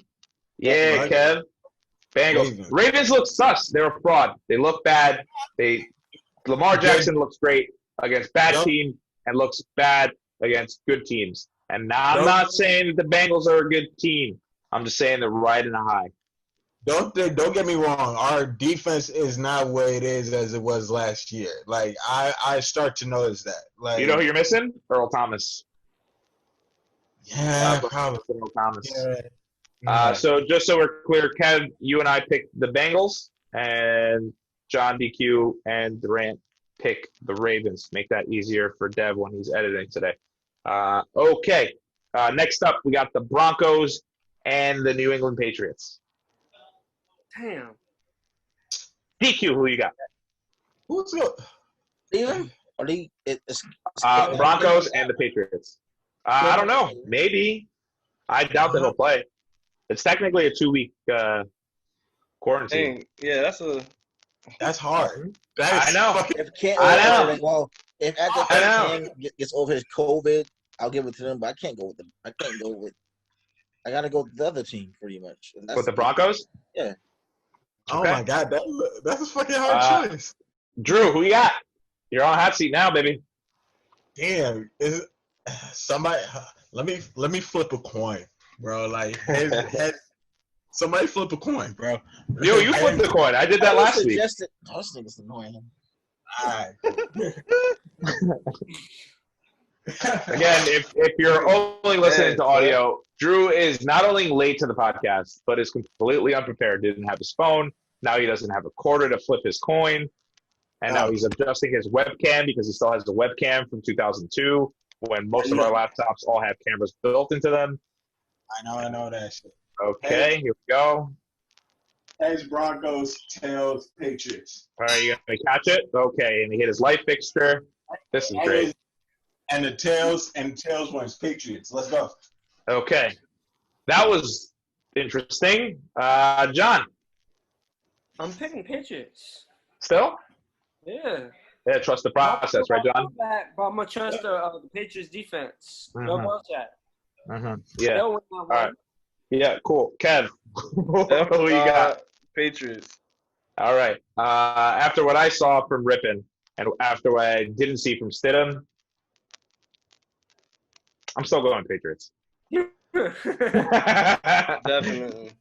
Yeah, Kev. Bengals. Ravens look sus. They're a fraud. They look bad. Lamar Jackson looks great against bad teams and looks bad against good teams. And now I'm not saying that the Bengals are a good team. I'm just saying they're right in the high. Don't get me wrong. Our defense is not what it is as it was last year. Like I start to notice that. Like, you know who you're missing? Earl Thomas. Yeah, probably. Earl Thomas. Yeah. So just so we're clear, Kev, you and I picked the Bengals, and John, DQ, and Durant pick the Ravens. Make that easier for Dev when he's editing today. Okay. Next up, we got the Broncos and the New England Patriots. Damn. DQ, who you got? Who's good? Steven? Broncos and the Patriots. I don't know. Maybe. I doubt that he'll play. It's technically a 2-week quarantine. Dang, yeah, that's a That's hard. That I is know. fucking. If Cam, I know. okay, well, if at the I end know. Cam gets over his COVID, I'll give it to them. But I can't go with them. I can't go with. I gotta go with the other team pretty much. And that's With the Broncos? Yeah. Oh Okay. my god, that's a fucking hard choice. Drew, who you got? You're on hot seat now, baby. Damn, is it, somebody? Let me flip a coin, bro. Like head. Somebody flip a coin, bro. Yo, you flipped the coin. I did that last week. I was thinking it's annoying him. All right. Again, if you're only listening to audio, Drew is not only late to the podcast, but is completely unprepared. Didn't have his phone. Now he doesn't have a quarter to flip his coin. And now he's adjusting his webcam because he still has the webcam from 2002 when most of our laptops all have cameras built into them. I know that shit. Okay, here we go. Heads Broncos, tails Patriots. All right, you going to catch it? Okay, and he hit his light fixture. This is great. And the tails wins Patriots. Let's go. Okay. That was interesting. John. I'm picking Patriots. Still? Yeah. Yeah, trust the process, right, John? But I'm going to trust the Patriots defense. No more that. Yeah. They'll win that All one. right. Yeah, cool. Kev, who you got? Patriots. All right. After what I saw from Rippin and after what I didn't see from Stidham, I'm still going Patriots. Definitely.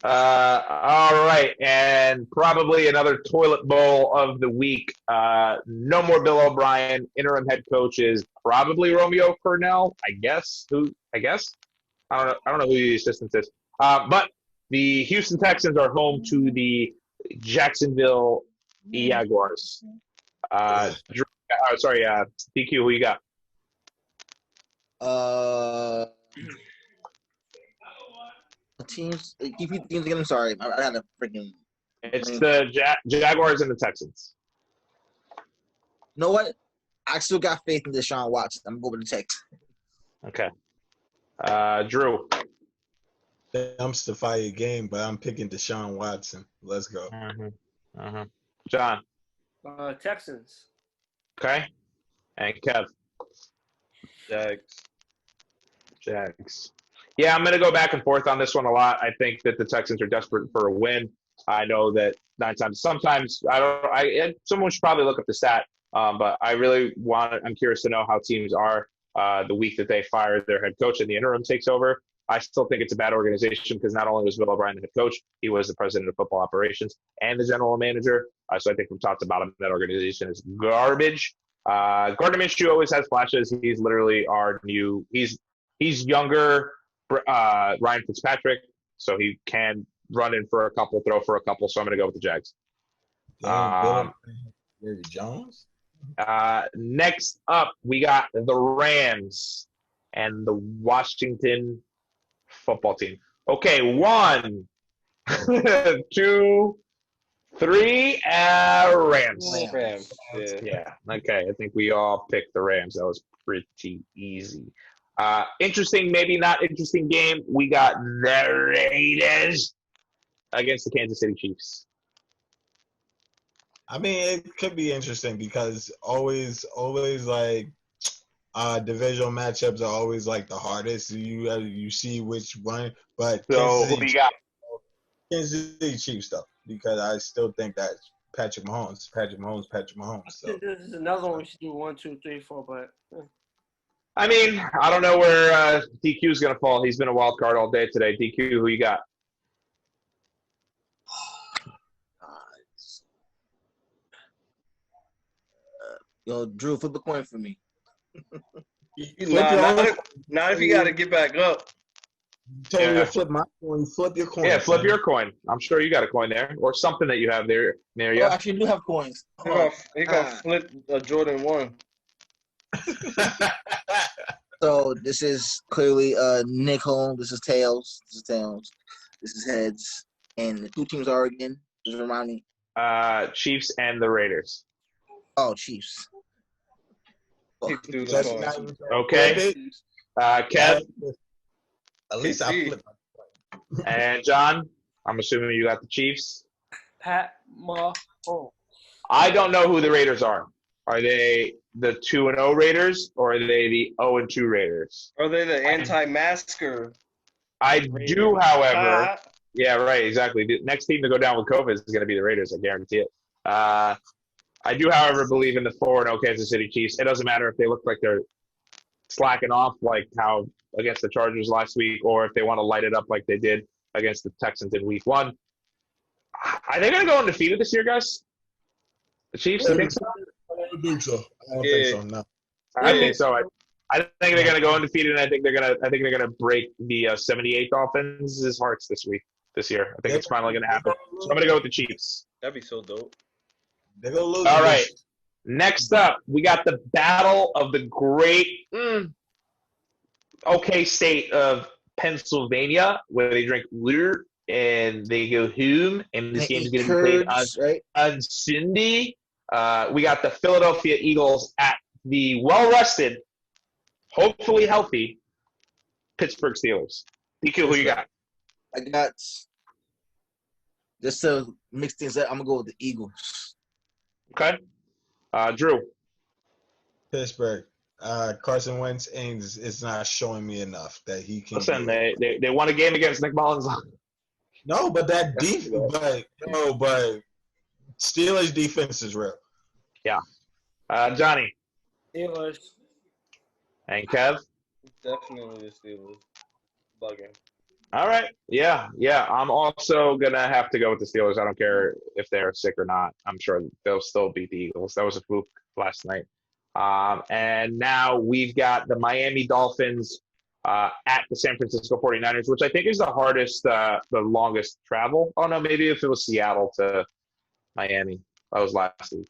All right. And probably another toilet bowl of the week. No more Bill O'Brien. Interim head coach is probably Romeo Cornell, I guess. I don't know who the assistant is. But the Houston Texans are home to the Jacksonville Jaguars. DQ, who you got? Teams. Keep the teams again. I'm sorry. I had a freaking. It's the Jaguars and the Texans. You know what? I still got faith in Deshaun Watson. I'm going with the Texans. Okay. Drew. Dumpster fire game, but I'm picking Deshaun Watson. Let's go. John. Texans. Okay. And Kev. Jags. Yeah, I'm going to go back and forth on this one a lot. I think that the Texans are desperate for a win. I know that sometimes someone should probably look up the stat, but I'm curious to know how teams are the week that they fire their head coach and the interim takes over. I still think it's a bad organization because not only was Bill O'Brien the head coach, he was the president of football operations and the general manager. So I think from top to bottom, that organization is garbage. Gardner Minshew always has flashes. He's literally he's younger Ryan Fitzpatrick, so he can run in for a couple, throw for a couple. So I'm going to go with the Jags. Jerry Jones. Next up, we got the Rams and the Washington football team. Okay, 1, 2, 3, Rams. Rams. Yeah. Okay, I think we all picked the Rams. That was pretty easy. Interesting, maybe not interesting game. We got the Raiders against the Kansas City Chiefs. I mean, it could be interesting because always like divisional matchups are always like the hardest. You see which one, but So who do you got? Kansas City Chiefs though, because I still think that Patrick Mahomes. So. This is another one we should do 1, 2, 3, 4, but. I mean, I don't know where DQ is going to fall. He's been a wild card all day today. DQ, who you got? Drew, flip the coin for me. Not if you got to get back up. Told me to flip my coin. Flip your coin. Yeah, flip your coin. I'm sure you got a coin there or something that you have there near you. I actually do have coins. He gonna flip a Jordan 1. So this is clearly Nick home. This is tails. This is heads. And the two teams are again. Just remind me. Chiefs and the Raiders. Oh, Chiefs. Okay. Kev. At least I flipped. And John, I'm assuming you got the Chiefs. Pat Mahomes. I don't know who the Raiders are. Are they the 2-0 Raiders or are they the 0-2 Raiders? Are they the anti-masker? I Raiders? do, however. Yeah, right. Exactly. The next team to go down with COVID is going to be the Raiders. I guarantee it. I do, however, believe in the 4-0 Kansas City Chiefs. It doesn't matter if they look like they're slacking off like how against the Chargers last week or if they want to light it up like they did against the Texans in week 1. Are they going to go undefeated this year, guys? The Chiefs? You think so? I don't think so. I don't think so. No. I think so. I think they're going to go undefeated, and I think they're going to break the 78 Dolphins' hearts this year. I think it's finally going to happen. So I'm going to go with the Chiefs. That'd be so dope. They're gonna lose. All right. Next up, we got the battle of the great, state of Pennsylvania, where they drink liquor and they go home, and this game is going to be played on Sunday. We got the Philadelphia Eagles at the well-rested, hopefully healthy, Pittsburgh Steelers. DQ, who you got? I got, just to mix things up, I'm going to go with the Eagles. Okay. Drew. Pittsburgh. Carson Wentz is not showing me enough that he can. Listen, they won a game against Nick Mullins. No, but that but Steelers defense is real. Yeah. Johnny. Steelers. And Kev? Definitely the Steelers. Bugging. All right. Yeah. I'm also going to have to go with the Steelers. I don't care if they're sick or not. I'm sure they'll still beat the Eagles. That was a fluke last night. And now we've got the Miami Dolphins at the San Francisco 49ers, which I think is the hardest, the longest travel. Oh, no, maybe if it was Seattle to Miami. That was last week.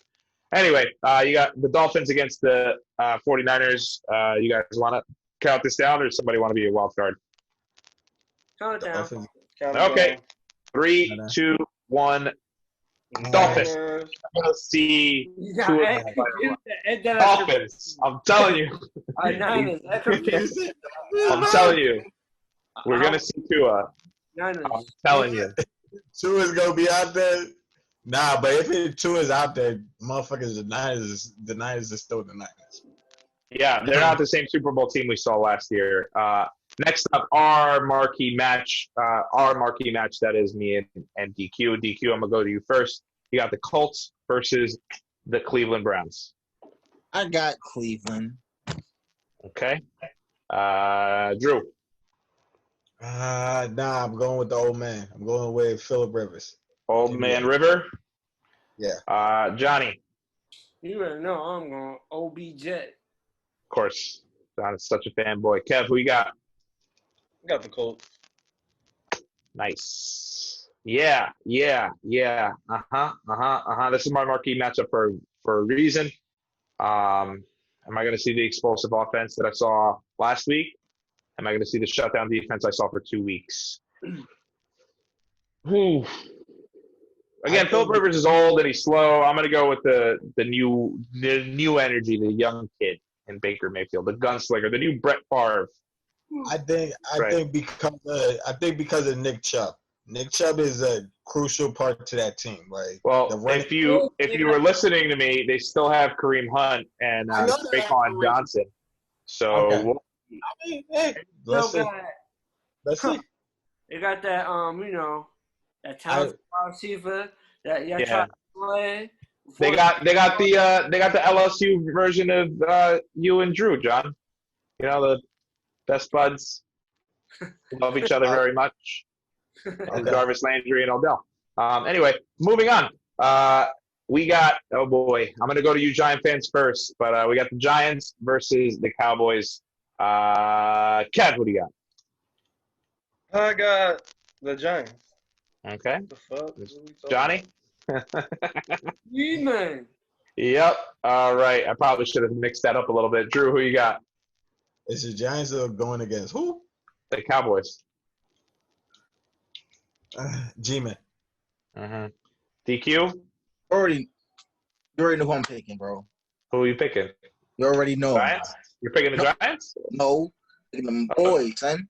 Anyway, you got the Dolphins against the 49ers. You guys want to count this down, or does somebody want to be a wild card? Count it down. Okay. 3, 2, 1. Dolphins. Let's see. Dolphins. I'm telling you. I'm telling you. We're going to see Tua. I'm telling you. Tua's going to be out there. Nah, but if Tua's out there, motherfuckers, the Niners are still the Niners. Yeah, they're not the same Super Bowl team we saw last year. Next up, our marquee match, that is me and DQ. DQ, I'm going to go to you first. You got the Colts versus the Cleveland Browns. I got Cleveland. Okay. Drew. Nah, I'm going with the old man. I'm going with Phillip Rivers. Old man River? Yeah. Johnny. You better know I'm going OBJ. Of course. John is such a fanboy. Kev, who you got? I got the Colts. Nice. Yeah. This is my marquee matchup for a reason. Am I going to see the explosive offense that I saw last week? Am I going to see the shutdown defense I saw for 2 weeks? Whew. Again, Phillip Rivers is old and he's slow. I'm going to go with the new energy, the young kid in Baker Mayfield, the gunslinger, the new Brett Favre. I think because of Nick Chubb. Nick Chubb is a crucial part to that team. Like, well, if you were listening to me, they still have Kareem Hunt and Saquon Johnson. So okay. Let's see. They got that that talented receiver that trying to play. They got the LSU version of you and Drew, John. You know, the best buds love each other very much. And Jarvis Landry and Odell. Anyway, moving on. We got, oh boy, I'm going to go to you Giant fans first, but we got the Giants versus the Cowboys. Kev, what do you got? I got the Giants. Okay. What the fuck? Johnny? Man. Yep. All right. I probably should have mixed that up a little bit. Drew, who you got? Is the Giants that are going against who? The Cowboys. Jimi. DQ? You already know who I'm picking, bro. Who are you picking? You already know. Giants? You're picking the Giants? No. Picking them boys, son.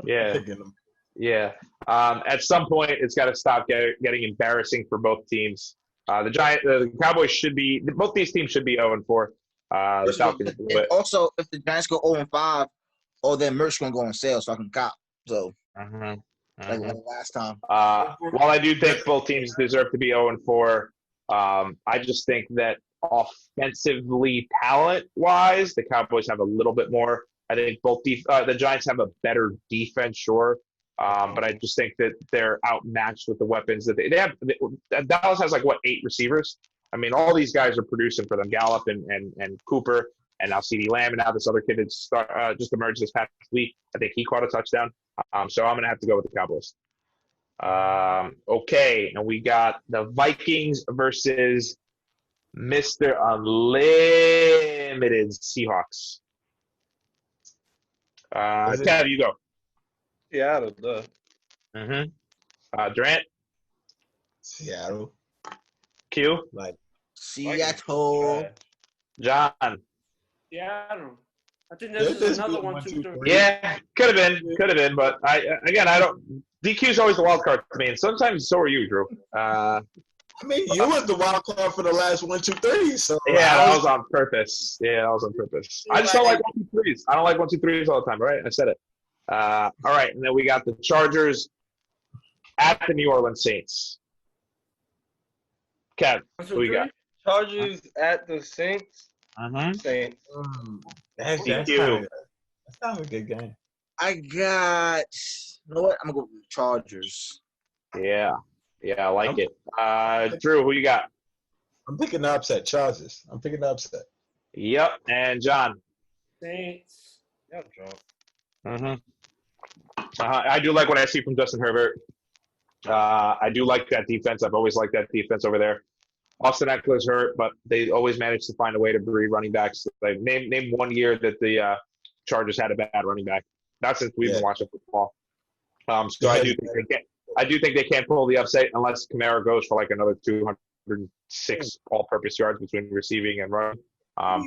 Yeah. Yeah. At some point, it's got to stop getting embarrassing for both teams. The Cowboys should be. Both these teams should be 0-4. The Falcons blew it. Also, if the Giants go 0-5, all their merch gonna go on sale, so I can cop. So like last time. While I do think both teams deserve to be 0-4, I just think that offensively, talent-wise, the Cowboys have a little bit more. I think the Giants have a better defense, sure, but I just think that they're outmatched with the weapons that they have. Dallas has 8 receivers. I mean, all these guys are producing for them. Gallup and Cooper, and now CeeDee Lamb, and now this other kid that just emerged this past week. I think he caught a touchdown. So I'm going to have to go with the Cowboys. Okay, and we got the Vikings versus Mr. Unlimited Seahawks. Kev, you go. Seattle, duh. Durant? Seattle. Q? Seattle. John? Seattle. I think this is another 1-2-3. Yeah, could have been, but I don't. DQ's always the wild card for me, and sometimes so are you, Drew. I mean, you was the wild card for the last 1-2-3. So yeah, that was on purpose. I just don't like 1-2-3s. I don't like 1-2-3s all the time. All right, I said it. All right, and then we got the Chargers at the New Orleans Saints. Kev, who we got? Chargers at the Saints. Saints. That's DQ. not a good game. I got. You know what? I'm gonna go with the Chargers. Yeah, I like it. Drew, who you got? I'm picking the upset. Chargers. I'm picking the upset. Yep, and John. Saints. Yep, John. I do like what I see from Justin Herbert. I do like that defense. I've always liked that defense over there. Austin Eckler's hurt, but they always manage to find a way to breed running backs. Like name 1 year that the Chargers had a bad running back. Not since we've been watching football. So I do think they can't pull the upset unless Kamara goes for another 206 all-purpose yards between receiving and running.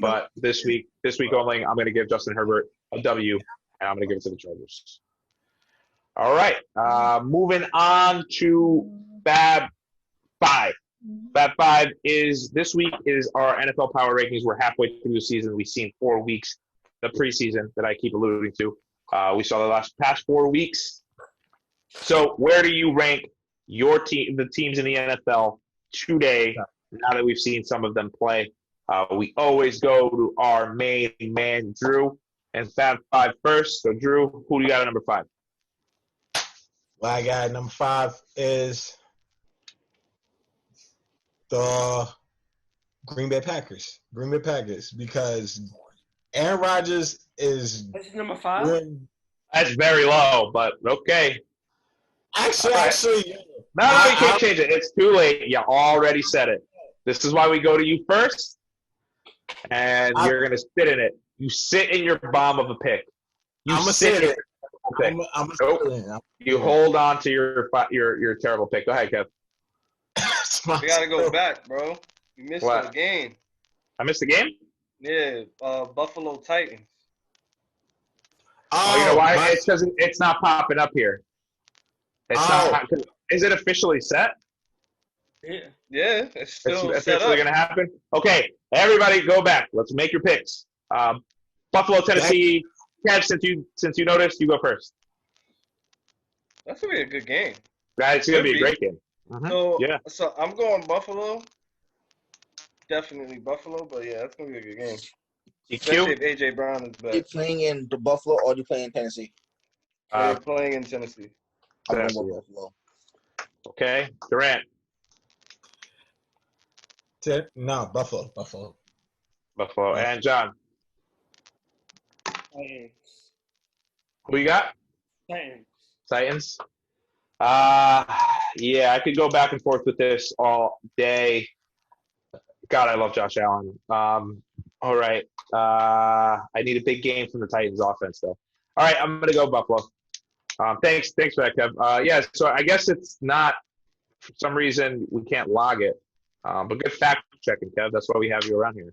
But this week only, I'm going to give Justin Herbert a W, and I'm going to give it to the Chargers. All right, moving on to Fab 5. Fab 5 is this week is our NFL Power Rankings. We're halfway through the season. We've seen 4 weeks, the preseason that I keep alluding to. We saw the past 4 weeks. So where do you rank your team, the teams in the NFL today, now that we've seen some of them play? We always go to our main man, Drew, and Fab 5 first. So, Drew, who do you got at number 5? Well, I got number 5 is the Green Bay Packers. Because Aaron Rodgers is. This is number 5? That's very low, but okay. Actually. No, you can't change it. It's too late. You already said it. This is why we go to you first, and you're going to sit in it. You sit in your bomb of a pick. You sit in it. You hold on to your terrible pick. Go ahead, Kev. We got to go back, bro. You missed the game. I missed the game? Yeah, Buffalo Titans. Oh, you know why? It's because it's not popping up here. It's not. Is it officially set? Yeah, it's still it's officially going to happen. Okay, everybody, go back. Let's make your picks. Buffalo, Tennessee. Kev, since you noticed, you go first. That's gonna be a good game. It's going to be a great game. So I'm going Buffalo. Definitely Buffalo, but yeah, that's gonna be a good game. Especially if AJ Brown is back. Are you playing in the Buffalo or are you playing in Tennessee? They're playing in Tennessee. I'm going to Buffalo. Okay, Durant. No, Buffalo. And John. Titans. Who you got? Titans. Yeah, I could go back and forth with this all day. God, I love Josh Allen. All right. I need a big game from the Titans offense, though. All right, I'm going to go Buffalo. Thanks for that, Kev. Yeah, so I guess it's not, for some reason, we can't log it. But good fact checking, Kev. That's why we have you around here.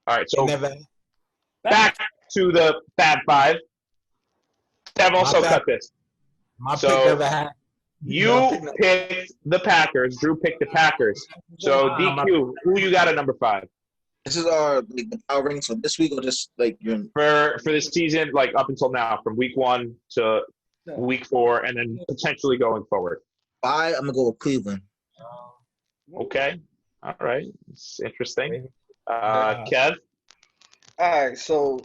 All right, so back to the Fab 5. Kev, also cut this. My pick So never happened. you picked the Packers. Drew picked the Packers. So DQ, who you got at number 5? This is our power rankings for this week, or just like you're For the season, like up until now, from week 1 to week 4, and then potentially going forward. 5. I'm gonna go with Cleveland. Okay. All right. It's interesting. Kev? All right, so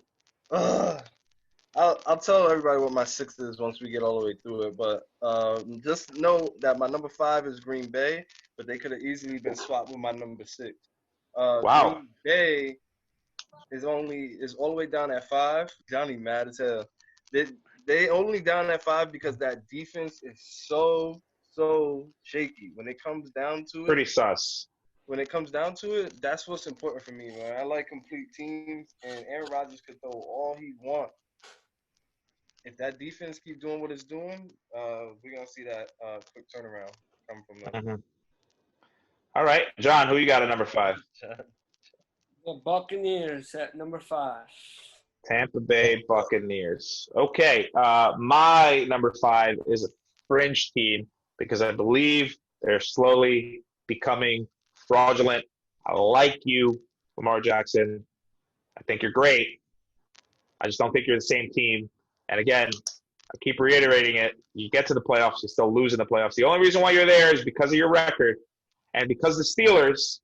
I'll tell everybody what my 6 is once we get all the way through it. But just know that my number 5 is Green Bay, but they could have easily been swapped with my number 6. Wow. Green Bay is all the way down at 5. Johnny mad as hell. They only down at 5 because that defense is so shaky. When it comes down to it, Pretty sus. when it comes down to it, that's what's important for me, man. I like complete teams, and Aaron Rodgers could throw all he wants. If that defense keep doing what it's doing, we're gonna see that quick turnaround come from them. Mm-hmm. All right, John, who you got at number 5? The Buccaneers at number 5. Tampa Bay Buccaneers. Okay, my number 5 is a fringe team because I believe they're slowly becoming fraudulent. I like you, Lamar Jackson. I think you're great. I just don't think you're the same team. And again, I keep reiterating it. You get to the playoffs, you still lose in the playoffs. The only reason why you're there is because of your record and because the Steelers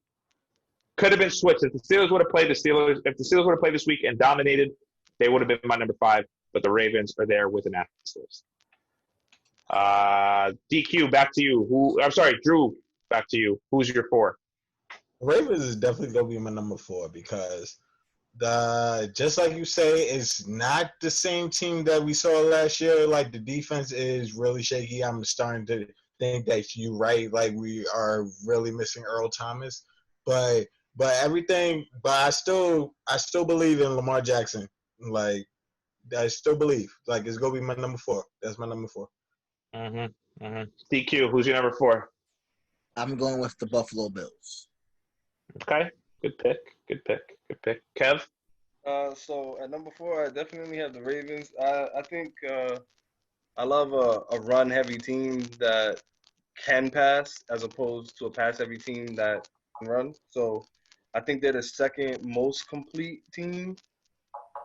could have been switched. If the Steelers would have played if the Steelers would have played this week and dominated, they would have been my number 5. But the Ravens are there with an asterisk. DQ, back to you. Drew, back to you. Who's your 4? Ravens is definitely gonna be my number 4 because just like you say, it's not the same team that we saw last year. Like the defense is really shaky. I'm starting to think that you're right. Like we are really missing Earl Thomas, but I still believe in Lamar Jackson. Like I still believe. Like it's gonna be my number 4. That's my number 4. Mm-hmm. Mm-hmm. DQ, who's your number 4? I'm going with the Buffalo Bills. Okay, good pick. Kev? So at number 4, I definitely have the Ravens. I think I love a run-heavy team that can pass as opposed to a pass-heavy team that can run. So I think they're the second most complete team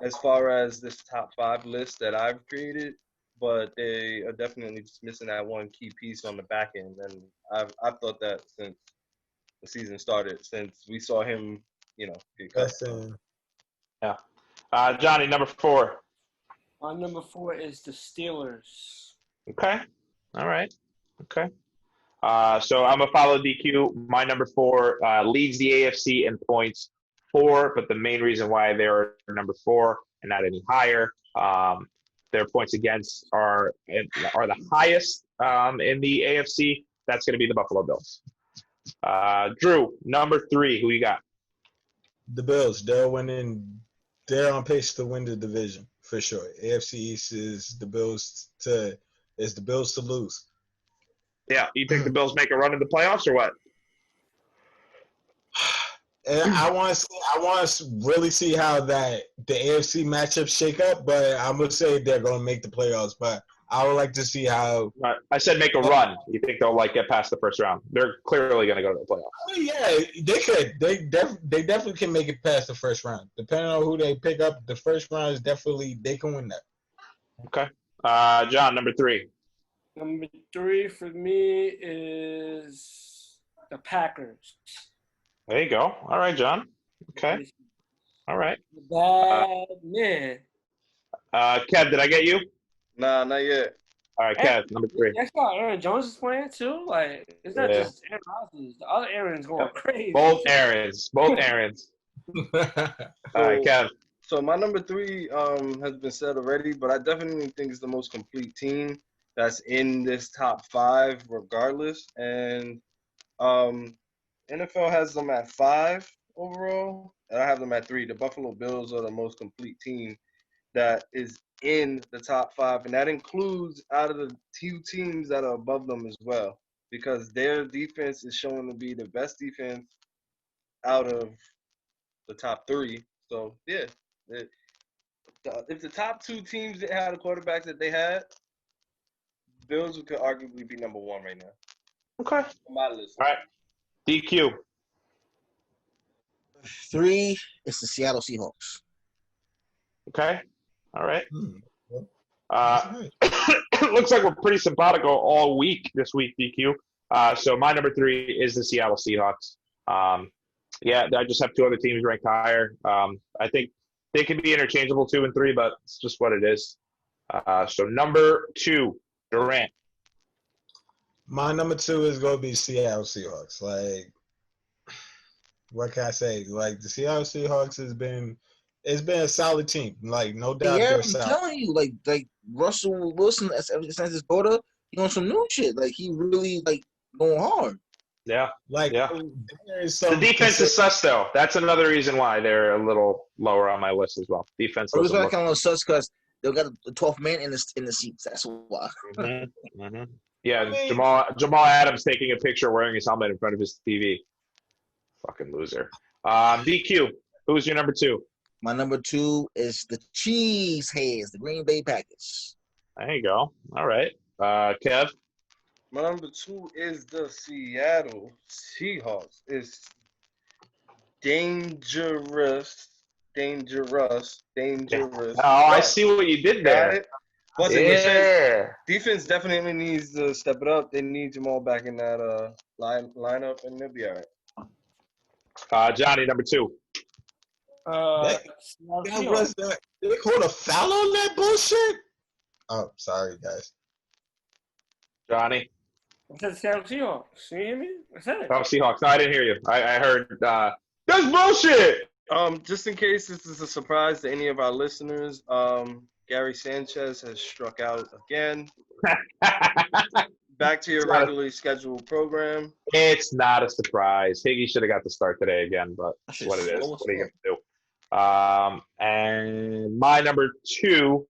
as far as this top 5 list that I've created, but they are definitely just missing that one key piece on the back end. And I've thought that since the season started, since we saw him, get cut. Yeah. Johnny, number 4. My number 4 is the Steelers. Okay. All right. Okay. So I'm going to follow DQ. My number 4 leads the AFC in points 4, but the main reason why they're number 4 and not any higher, their points against are the highest in the AFC. That's going to be the Buffalo Bills. Drew, number 3, who you got? The Bills. They're winning. They're on pace to win the division for sure. AFC East is the Bills to lose. Yeah, you think the Bills make a run in the playoffs or what? And I want to really see how the AFC matchups shake up, but I'm gonna say they're gonna make the playoffs. But I would like to see how. I said make a run. You think they'll get past the first round? They're clearly going to go to the playoffs. Oh, yeah, they could. They definitely can make it past the first round. Depending on who they pick up, the first round is definitely they can win that. Okay, John, number 3. Number 3 for me is the Packers. There you go. All right, John. Okay. All right. Bad man. Kev, did I get you? Nah, not yet. All right, Kev, number 3. That's why Aaron Jones is playing too. Like it's not just Aaron Rodgers. The other Aaron's going crazy. Both Aarons. All right, Kev. So my number 3 has been said already, but I definitely think it's the most complete team that's in this top 5 regardless. And NFL has them at 5 overall, and I have them at 3. The Buffalo Bills are the most complete team that is in the top 5, and that includes out of the 2 teams that are above them as well, because their defense is showing to be the best defense out of the top 3. So, yeah, if the top 2 teams that had the quarterbacks that they had, Bills could arguably be number 1 right now. Okay. On my list. All right. DQ. 3 is the Seattle Seahawks. Okay. All right. All right. Looks like we're pretty simpatico all week this week, DQ. So my number 3 is the Seattle Seahawks. Yeah, I just have 2 other teams ranked higher. I think they can be interchangeable 2 and 3, but it's just what it is. So number 2, Durant. My number 2 is going to be Seattle Seahawks. Like, what can I say? Like, the Seattle Seahawks it's been a solid team. Like, no doubt Yeah, they're I'm solid. telling you, like Russell Wilson, since his daughter, he on some new shit. Like, he really like going hard. Yeah. Like, Yeah. there is The some defense is sus, though. That's another reason why they're a little lower on my list as well. Defense The doesn't reason I look. kind of sus because they got the 12th man in the seats. That's why. Yeah, I mean- Jamal Adams taking a picture wearing his helmet in front of his TV. Fucking loser. DQ, who's your number 2? My number 2 is the Cheeseheads, the Green Bay Packers. There you go. All right. Kev? My number 2 is the Seattle Seahawks. It's dangerous. Oh, I see what you did Got there. it? But defense definitely needs to step it up. They need Jamal back in that lineup, and they'll be all right. Johnny, number 2. That was that. They called a foul on that bullshit? Oh, sorry, guys. Johnny? I said Seattle Seahawks. You hear me? I said it. Oh, Seahawks. No, I didn't hear you. I heard, that's bullshit! Just in case this is a surprise to any of our listeners, Gary Sanchez has struck out again. Back to your regularly scheduled program. It's not a surprise. Higgy should have got the start today again, but that's what it is. What are you going to do? And my number 2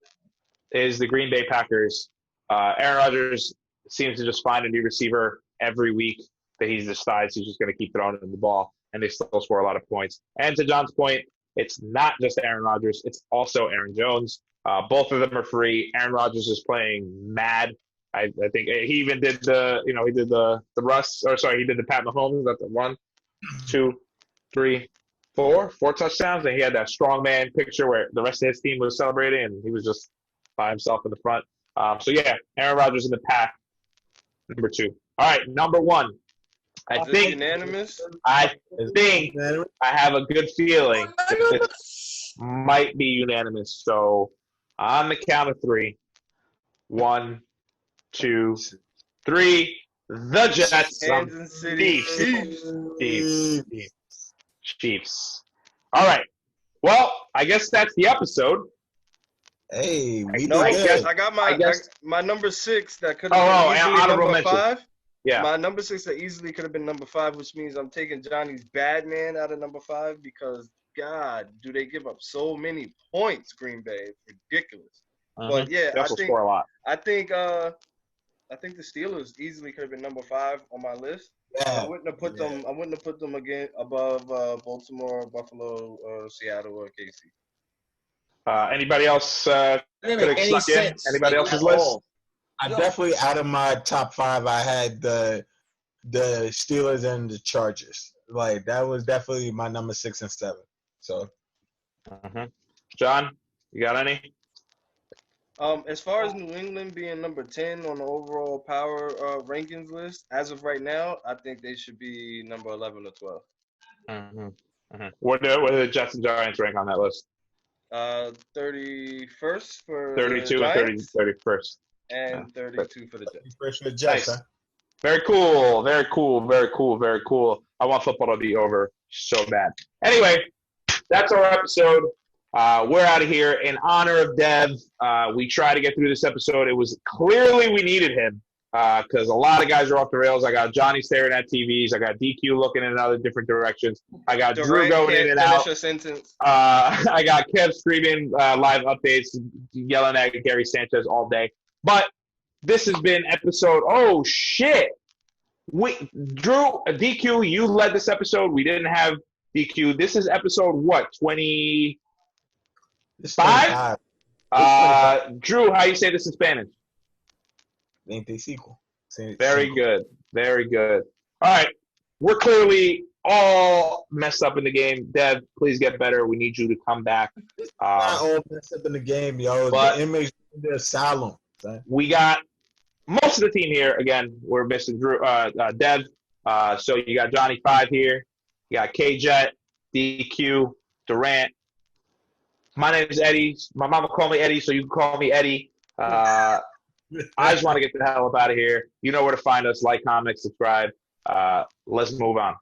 is the Green Bay Packers. Aaron Rodgers seems to just find a new receiver every week that he decides he's just going to keep throwing them the ball, and they still score a lot of points. And to John's point, it's not just Aaron Rodgers, it's also Aaron Jones. Both of them are free. Aaron Rodgers is playing mad. I think he even did he did the Pat Mahomes. That's 1, 2, 3, 4 touchdowns. And he had that strongman picture where the rest of his team was celebrating, and he was just by himself in the front. So yeah, Aaron Rodgers in the pack, number 2. All right, number 1. I think unanimous. I have a good feeling that this might be unanimous. So on the count of 3, 1, 2, 3. The Jets. Kansas City Chiefs. All right. Well, I guess that's the episode. Hey, I got my number 6 that could have been easily number 5. Yeah. My number 6 that easily could have been number 5, which means I'm taking Johnny's bad man out of number 5 because, God, do they give up so many points, Green Bay. It's ridiculous. But, yeah, score a lot. I think the Steelers easily could have been number 5 on my list. Yeah. I wouldn't have put them. I wouldn't have put them again above Baltimore, Buffalo, Seattle, or KC. Anybody else could have stuck in? Anybody else's list? I definitely, out of my top 5, I had the Steelers and the Chargers. Like, that was definitely my number 6 and 7. So, John, you got any? As far as New England being number 10 on the overall power rankings list, as of right now, I think they should be number 11 or 12. Where do the Jets and Giants rank on that list? 31st for 32 the and 31st. And 32 for the Jets. First for the Jets, Nice. huh? Very cool. Very cool. Very cool. Very cool. I want football to be over so bad. Anyway, that's our episode. We're out of here. In honor of Dev, we tried to get through this episode. It was clearly we needed him because a lot of guys are off the rails. I got Johnny staring at TVs. I got DQ looking in other different directions. I got Drew going in and out. I got Kev screaming live updates, yelling at Gary Sanchez all day. But this has been episode. Oh shit! Drew, DQ, you led this episode. We didn't have DQ. This is episode what? 25? Drew, how you say this in Spanish? ain't they sequel. Very good. Very good. All right. We're clearly all messed up in the game. Dev, please get better. We need you to come back. Not all messed up in the game, yo. But the inmates in the asylum. Son. we got most of the team here. Again, we're missing Drew, Dev. So you got Johnny 5 here. You got K-Jet, DQ, Durant. My name is Eddie. My mama called me Eddie, so you can call me Eddie. I just want to get the hell up out of here. You know where to find us. Like, comment, subscribe. Let's move on.